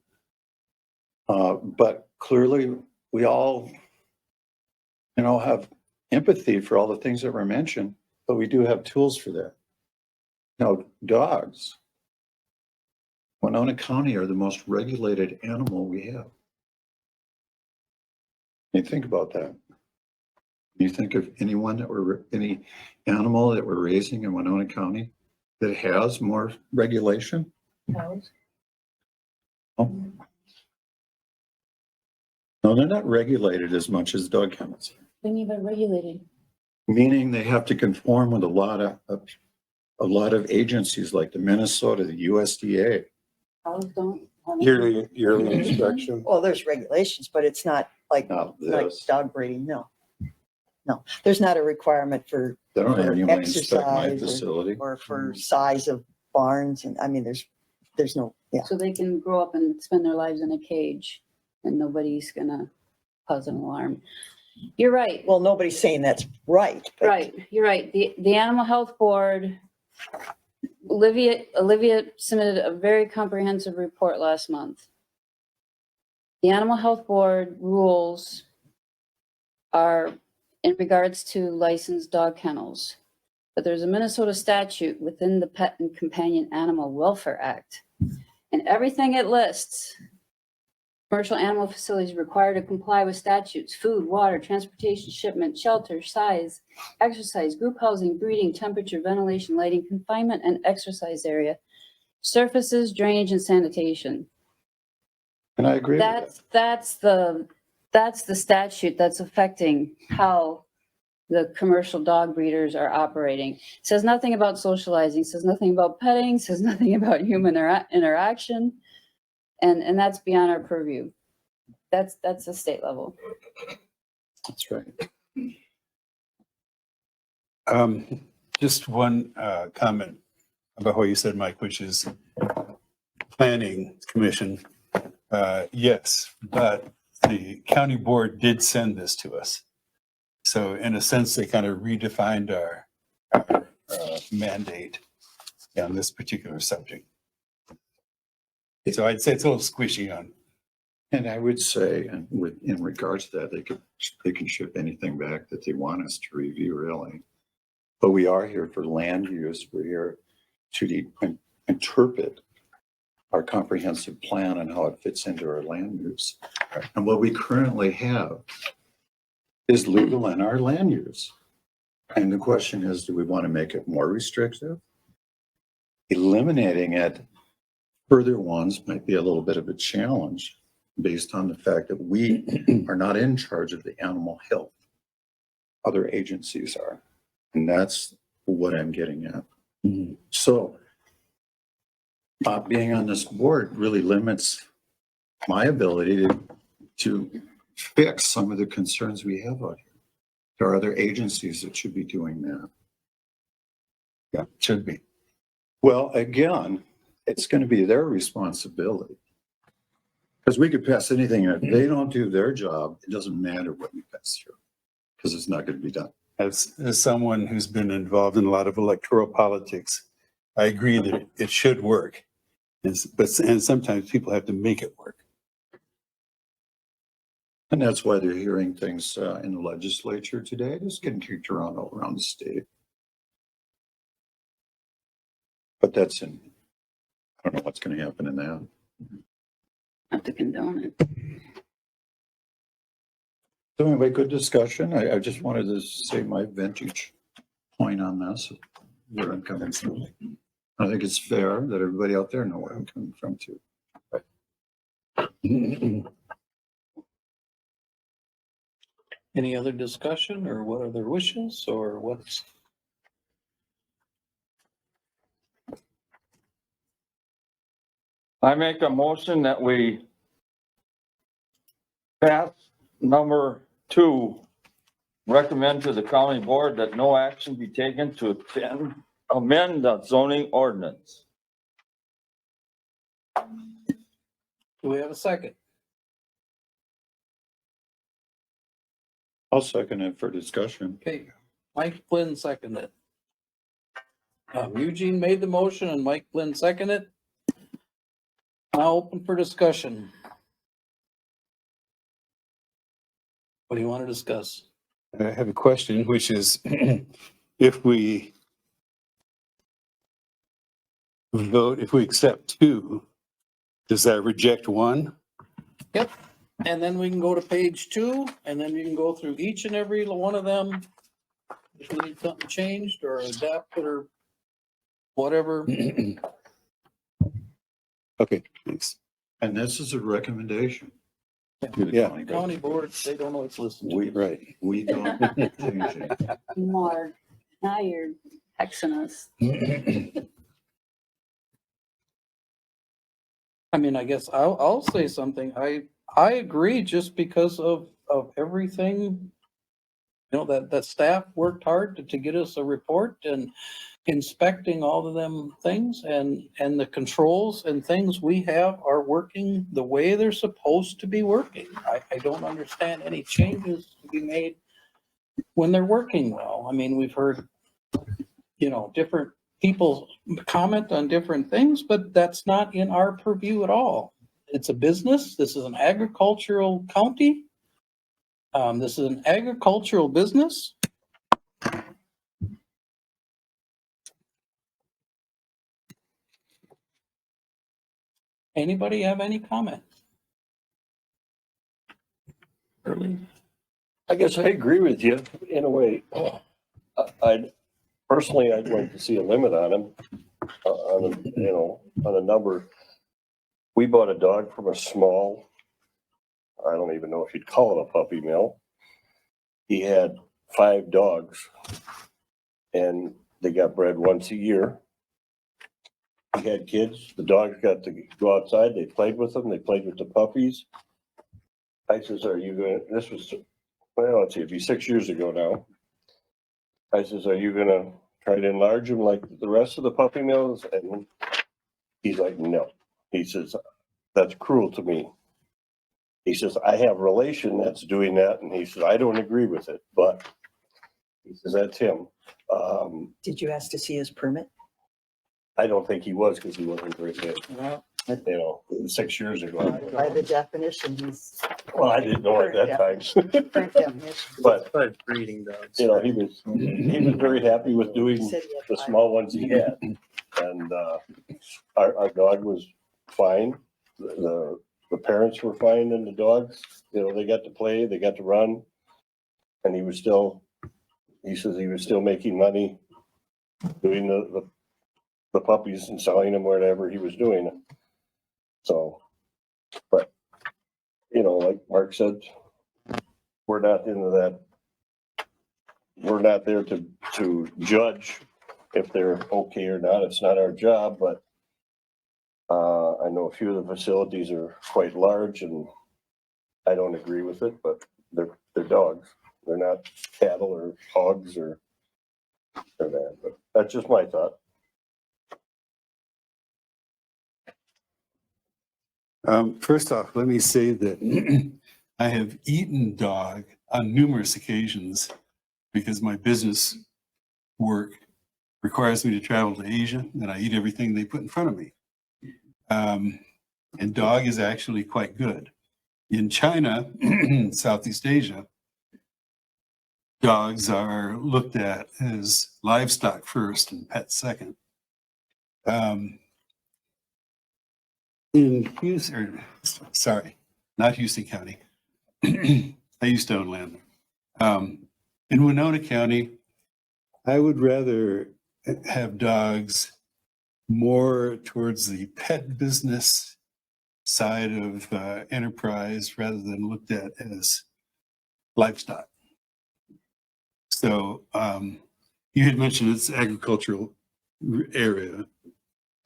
G: But clearly we all, have empathy for all the things that were mentioned, but we do have tools for that. Now, dogs, Winona County are the most regulated animal we have. You think about that. You think of any animal that we're raising in Winona County that has more regulation?
B: Cows.
G: Oh. No, they're not regulated as much as dog kennels.
B: What do you mean by regulated?
G: Meaning they have to conform with a lot of agencies like the Minnesota, the USDA.
B: Cows don't.
F: yearly inspection.
D: Well, there's regulations, but it's not like dog breeding, no. No, there's not a requirement for
G: They don't have anyone inspect my
D: exercise
G: facility.
D: or for size of barns, and I mean, there's no, yeah.
B: So they can grow up and spend their lives in a cage and nobody's gonna cause an alarm. You're right.
D: Well, nobody's saying that's right. but-
B: Right, you're right. The Animal Health Board, Olivia submitted a very comprehensive report last month. The Animal Health Board rules are in regards to licensed dog kennels. But there's a Minnesota statute within the Pet and Companion Animal Welfare Act. And everything it lists, commercial animal facilities required to comply with statutes, food, water, transportation, shipment, shelter, size, exercise, group housing, breeding, temperature, ventilation, lighting, confinement, and exercise area, surfaces, drainage, and sanitation.
G: And I agree with that.
B: That's the statute that's affecting how the commercial dog breeders are operating. It says nothing about socializing, says nothing about petting, says nothing about human interaction. And that's beyond our purview. That's the state level.
G: That's right.
H: Just one comment about what you said, Mike, which is planning commission. Yes, but the county board did send this to us. So in a sense, they kind of redefined our mandate on this particular subject. So I'd say it's a little squishy on.
G: And I would say, and in regards to that, they can ship anything back that they want us to review, really. But we are here for land use. We're here to interpret our comprehensive plan and how it fits into our land use. And what we currently have is legal in our land use. And the question is, do we want to make it more restrictive? Eliminating it, further ones might be a little bit of a challenge based on the fact that we are not in charge of the animal health. Other agencies are. And that's what I'm getting at. So being on this board really limits my ability to fix some of the concerns we have out here. There are other agencies that should be doing that.
H: Yeah, should be.
G: Well, again, it's going to be their responsibility. Because we could pass anything, and if they don't do their job, it doesn't matter what we pass through, because it's not going to be done.
H: As someone who's been involved in a lot of electoral politics, I agree that it should work. And sometimes people have to make it work.
G: And that's why they're hearing things in the legislature today, just getting kicked around all around the state. But that's I don't know what's going to happen in that.
B: Not to condone it.
G: So anyway, good discussion. I just wanted to say my vintage point on this, where I'm coming from. I think it's fair that everybody out there know where I'm coming from too.
A: Any other discussion or what are their wishes or what's?
I: I make a motion that we pass number 2, recommend to the county board that no action be taken to amend the zoning ordinance.
A: Do we have a second?
G: I'll second it for discussion.
A: Okay, Mike Flynn seconded. Eugene made the motion and Mike Flynn seconded. Now open for discussion. What do you want to discuss?
H: I have a question, which is if we accept 2, does that reject 1?
A: Yep. And then we can go to page 2 and then you can go through each and every one of them. If we need something changed or adapted or whatever.
H: Okay, thanks.
G: And this is a recommendation.
H: Yeah.
A: County boards, they don't always listen to
G: We,
A: us.
G: right, we don't change it.
B: Mark, now you're hexing us.
A: I mean, I guess I'll say something. I agree just because of everything, you know, that staff worked hard to get us a report and inspecting all of them things, and the controls and things we have are working the way they're supposed to be working. I don't understand any changes to be made when they're working well. I mean, we've heard, you know, different people comment on different things, but that's not in our purview at all. It's a business. This is an agricultural county. This is an agricultural business. Anybody have any comments?
K: I guess I agree with you in a way. I'd like to see a limit on them, on a number. We bought a dog from a small, I don't even know if you'd call it a puppy mill. He had 5 dogs and they got bred once a year. He had kids. The dogs got to go outside. They played with them. They played with the puppies. I says, are you going to, this was, well, let's see, it'd be 6 years ago now. I says, are you going to try to enlarge them like the rest of the puppy mills? And he's like, no. He says, that's cruel to me. He says, I have a relation that's doing that. And he says, I don't agree with it, but he says, that's him.
D: Did you ask to see his permit?
K: I don't think he was because he wasn't very good.
D: Well,
K: 6 years ago.
D: by the definition, he's.
K: Well, I didn't know at that time.
D: Current definition.
K: But,
F: breeding dogs.
K: he was very happy with doing the small ones he had. And, our dog was fine. The parents were fine in the dogs. They got to play, they got to run. And he says he was still making money doing the puppies and selling them, whatever he was doing. So, but, like Mark said, we're not into that. We're not there to judge if they're okay or not. It's not our job, but I know a few of the facilities are quite large and I don't agree with it, but they're dogs. They're not cattle or hogs or that, but that's just my thought.
H: First off, let me say that I have eaten dog on numerous occasions because my business work requires me to travel to Asia and I eat everything they put in front of me. And dog is actually quite good. In China, Southeast Asia, dogs are looked at as livestock first and pets second. In Houston, not Houston County. I used to own land there. In Winona County, I would rather have dogs more towards the pet business side of enterprise rather than looked at as livestock. So you had mentioned it's agricultural area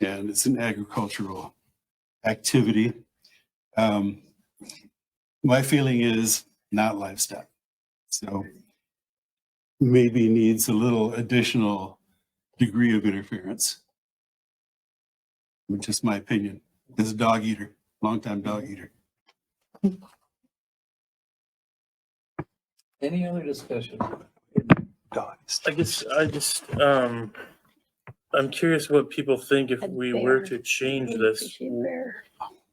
H: and it's an agricultural activity. My feeling is not livestock. So maybe needs a little additional degree of interference. Just my opinion as a dog eater, longtime dog eater.
A: Any other discussion?
H: Dogs.
L: I guess I'm curious what people think if we were to change this,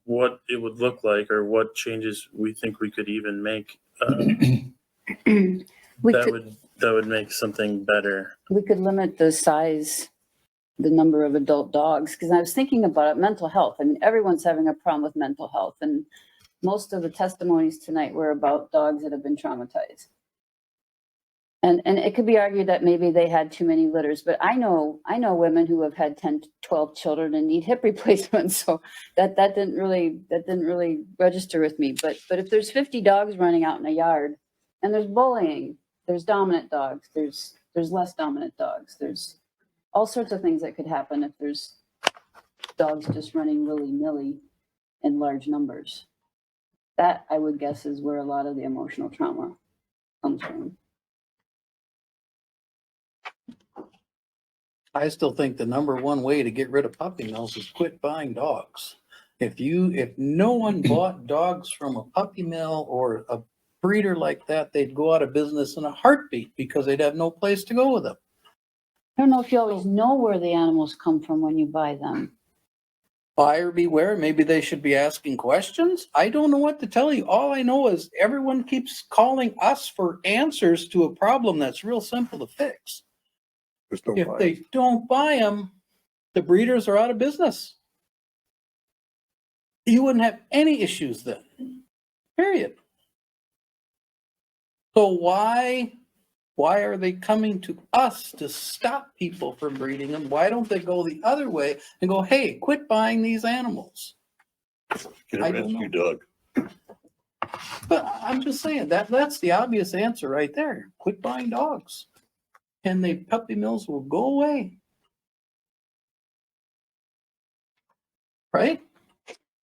L: what it would look like or what changes we think we could even make. That would make something better.
B: We could limit the size, the number of adult dogs, because I was thinking about it, mental health. I mean, everyone's having a problem with mental health, and most of the testimonies tonight were about dogs that have been traumatized. And it could be argued that maybe they had too many litters, but I know women who have had 10, 12 children and need hip replacements. So that didn't really register with me. But if there's 50 dogs running out in a yard and there's bullying, there's dominant dogs, there's less dominant dogs, there's all sorts of things that could happen if there's dogs just running willy-nilly. in large numbers. That, I would guess, is where a lot of the emotional trauma comes from.
A: I still think the number one way to get rid of puppy mills is quit buying dogs. If no one bought dogs from a puppy mill or a breeder like that, they'd go out of business in a heartbeat because they'd have no place to go with them.
B: I don't know if you always know where the animals come from when you buy them.
A: Buyer beware, maybe they should be asking questions. I don't know what to tell you. All I know is everyone keeps calling us for answers to a problem that's real simple to fix. If they don't buy them, the breeders are out of business. You wouldn't have any issues then, period. So why are they coming to us to stop people from breeding them? Why don't they go the other way and go, hey, quit buying these animals?
K: Get a
A: I don't
K: rescue
A: know.
K: dog.
A: But I'm just saying that's the obvious answer right there. Quit buying dogs. And the puppy mills will go away. Right?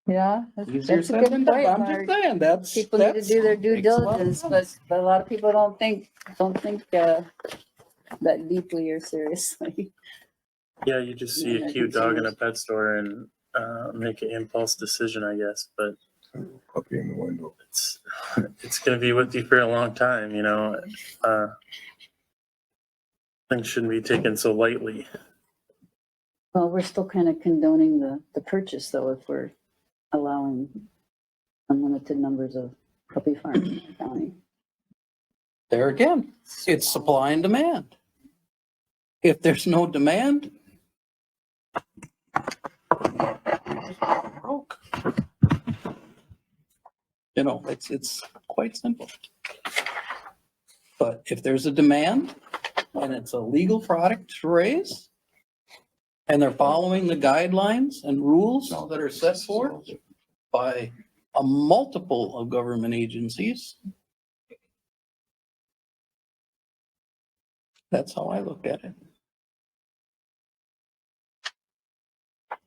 B: Yeah,
A: Easier
B: that's a
A: said
B: good
A: than done.
B: point,
A: I'm
B: Mark.
A: just saying that's
B: People need to do their due
A: makes a lot of
B: diligence, but a lot of people don't think that deeply or seriously.
L: Yeah, you just see
B: Yeah,
L: a cute dog in a
B: consumers.
L: pet store and make an impulse decision, I guess. But
F: Puppy in the window.
L: it's going to be with you for a long time, you know. Things shouldn't be taken so lightly.
B: Well, we're still kind of condoning the purchase though, if we're allowing unlimited numbers of puppy farms in the county.
A: There again, it's supply and demand. If there's no demand, broke. You know, it's quite simple. But if there's a demand and it's a legal product to raise, and they're following the guidelines and rules that are set forth by a multiple of government agencies, that's how I look at it.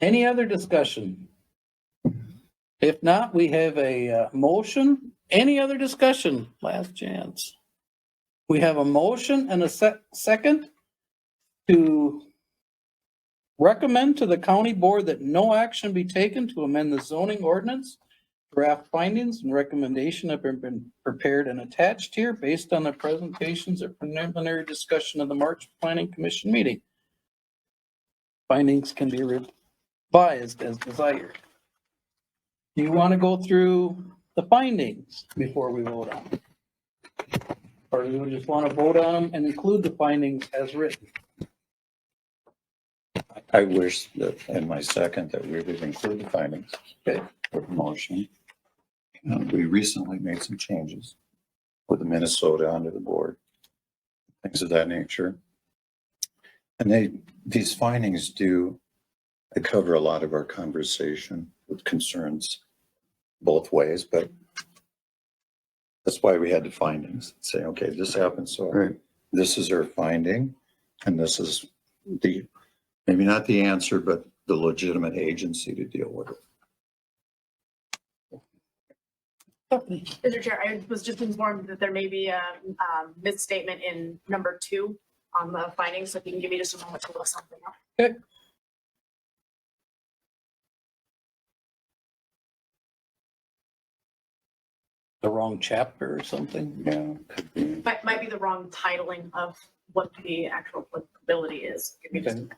A: Any other discussion? If not, we have a motion. Any other discussion? Last chance. We have a motion and a second to recommend to the county board that no action be taken to amend the zoning ordinance. Draft findings and recommendation have been prepared and attached here based on the presentations or preliminary discussion of the March Planning Commission meeting. Findings can be revised as desired. Do you want to go through the findings before we vote on them? Or do you just want to vote on them and include the findings as written?
G: I wish that in my second that we would include the findings.
A: Okay.
G: With the motion. We recently made some changes with the Minnesota onto the board, things of that nature. And these findings do cover a lot of our conversation with concerns both ways, but that's why we had the findings. Say, okay, this happened, so this is our finding, and this is the, maybe not the answer, but the legitimate agency to deal with it.
O: Mr. Chair, I was just informed that there may be a misstatement in number 2 on the findings, so if you can give me just a moment to look something up.
A: Okay. The wrong chapter or something?
G: Yeah.
O: Might be the wrong titling of what the actual applicability is. Give me just a moment.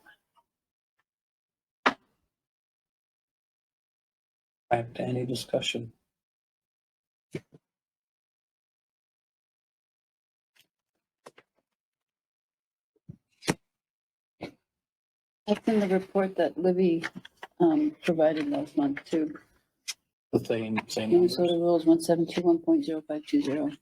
A: Back to any discussion.
B: That's in the report that Libby provided last month too.
A: The same numbers.
B: Minnesota rules 1721.0520.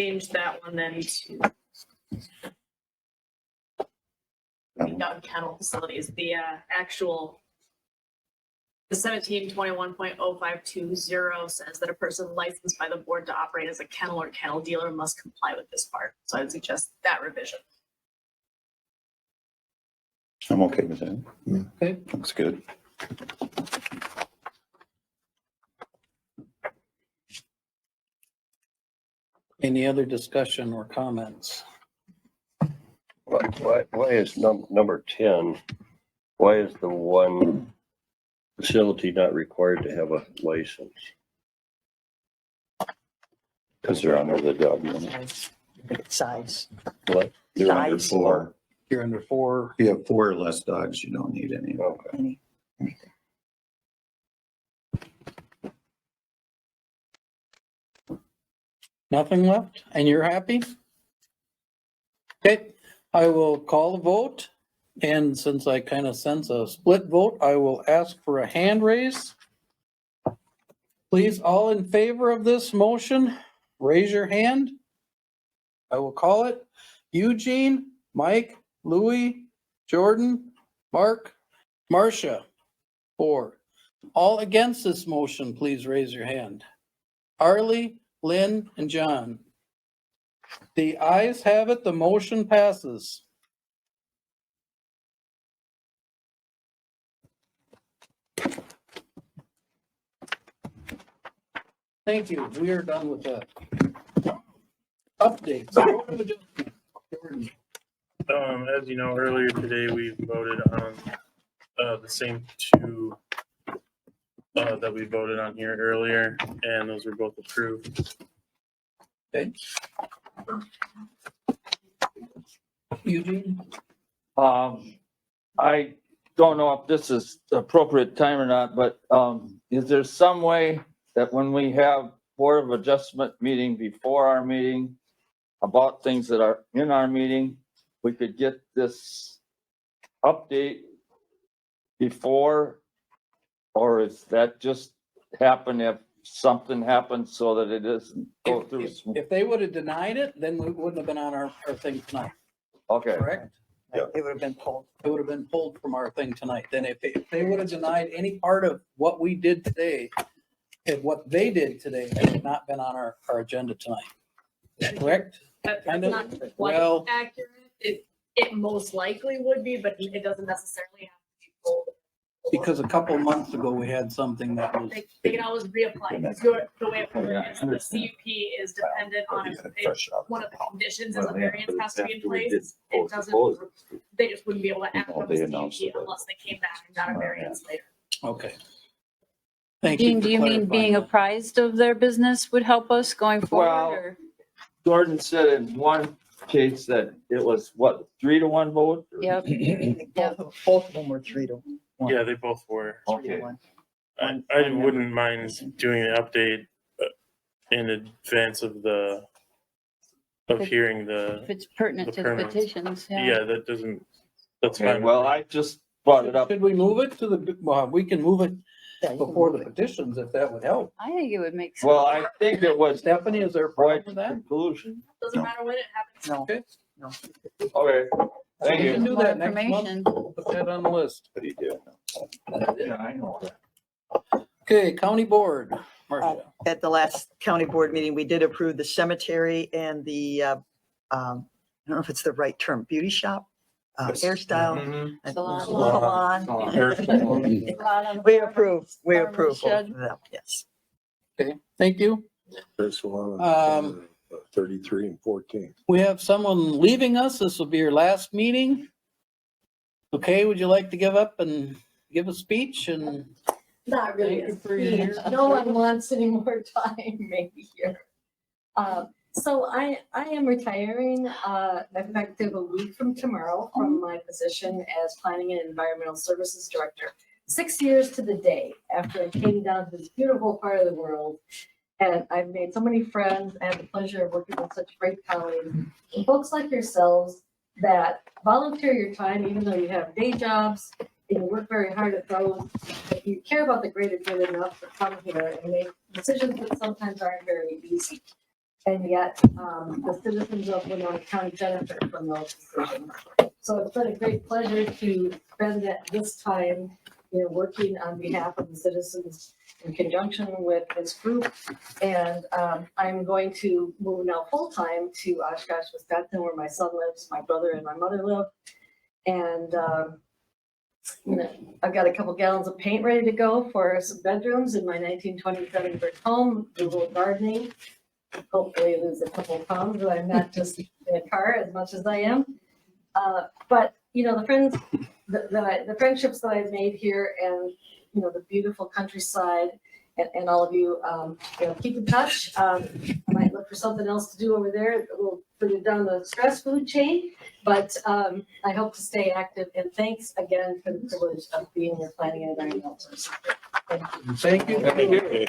O: change that one then to dog kennel facilities, the actual the 1721.0520 says that a person licensed by the board to operate as a kennel or kennel dealer must comply with this part. So I would suggest that revision.
G: I'm okay with that.
A: Okay.
G: Looks good.
A: Any other discussion or comments?
K: Why is number 10, why is the one facility not required to have a license?
G: Because they're under the dog unit.
D: Size.
K: What?
G: They're under
D: Size.
G: 4.
A: You're under 4.
G: If you have 4 or less dogs, you don't need any.
K: Okay.
A: Nothing left? And you're happy? Okay, I will call the vote. And since I kind of sense a split vote, I will ask for a hand raise. Please, all in favor of this motion, raise your hand. I will call it. Eugene, Mike, Louis, Jordan, Mark, Marcia. 4. All against this motion, please raise your hand. Harley, Lynn, and John. The ayes have it, the motion passes. Thank you, we are done with that. Updates.
L: As you know, earlier today, we voted on the same two that we voted on here earlier, and those were both approved.
A: Okay. Eugene?
I: I don't know if this is the appropriate time or not, but, is there some way that when we have Board of Adjustment meeting before our meeting about things that are in our meeting, we could get this update before? Or is that just happen if something happens so that it doesn't go through?
A: If they would have denied it, then we wouldn't have been on our thing tonight,
I: Okay.
A: correct?
K: Yeah.
D: It would have been pulled.
A: It would have been pulled from our thing tonight. Then if they would have denied any part of what we did today, and what they did today, it would not been on our agenda tonight. Correct?
O: That's
A: Kind of.
O: not quite
A: Well-
O: accurate. It most likely would be, but it doesn't necessarily have to be pulled.
A: Because a couple months ago, we had something that was,
O: They can always reapply. Because the way it works, the CUP is dependent on one of the conditions as a variance has to be in place. It doesn't, they just wouldn't be able to act on the CUP unless they came back and got a variance later.
A: okay. Thank you.
B: Gene,
A: for
B: do you mean being
A: clarifying that.
B: apprised of their business would help us going forward?
I: Well,
B: or-
I: Jordan said in one case that it was what, 3-1 vote?
B: Yep.
D: Both of them were 3-1.
L: Yeah, they both were.
D: 3-1.
L: I wouldn't mind doing an update in advance of hearing
B: If it's pertinent
L: the
B: to the
L: permits.
B: petitions, yeah.
L: Yeah, that's
I: Okay,
L: fine.
I: well, I just brought it up.
A: Should we move it to the, well, we can move it before the petitions if that would help.
B: I think it would make sense.
I: Well, I think it was
A: Stephanie, is there a
I: right
A: problem with that?
I: conclusion.
O: Doesn't matter when it happens.
D: No,
A: Okay.
D: no.
I: Okay, thank
A: We can
I: you.
A: do
B: More
A: that next
B: information.
A: month. We'll put that on the list.
G: But he did.
I: Yeah, I know that.
A: Okay, county board. Marcia.
D: At the last county board meeting, we did approve the cemetery and the, I don't know if it's the right term, beauty shop, hairstyle.
B: Salon.
D: Salon. We approve
B: Barber
D: both
B: shed.
D: of them, yes.
A: Okay, thank you.
F: This one, 33 and 14.
A: We have someone leaving us. This will be your last meeting. Okay, would you like to give up and give a speech and?
Q: Not really.
A: Thank you for your years of
Q: No one
A: service.
Q: wants any more time maybe here. So I am retiring, effective a week from tomorrow from my position as Planning and Environmental Services Director. 6 years to the day after I came down to this beautiful part of the world. And I've made so many friends. I have the pleasure of working with such great colleagues. And folks like yourselves that volunteer your time, even though you have day jobs and you work very hard at those. If you care about the greater good enough to come here and make decisions that sometimes aren't very easy. and yet the citizens of Winona County benefit from those decisions. So it's been a great pleasure to spend this time, working on behalf of the citizens in conjunction with this group. And I'm going to move now full-time to Oshkosh, Wisconsin, where my son lives, my brother and my mother live. And I've got a couple gallons of paint ready to go for some bedrooms in my 1927 brick home, do a little gardening. Hopefully lose a couple of pounds, but I'm not just in a car as much as I am. But the friends, the friendships that I've made here, and the beautiful countryside, and all of you, keep in touch. I might look for something else to do over there, a little further down the stress food chain. But I hope to stay active. And thanks again for the privilege of being your planning and environmental person. Thank you.
A: Thank you.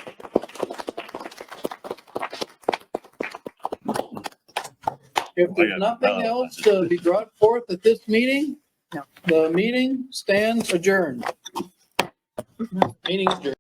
A: If there's nothing else to be brought forth at this meeting, the meeting stands adjourned. Meeting adjourned.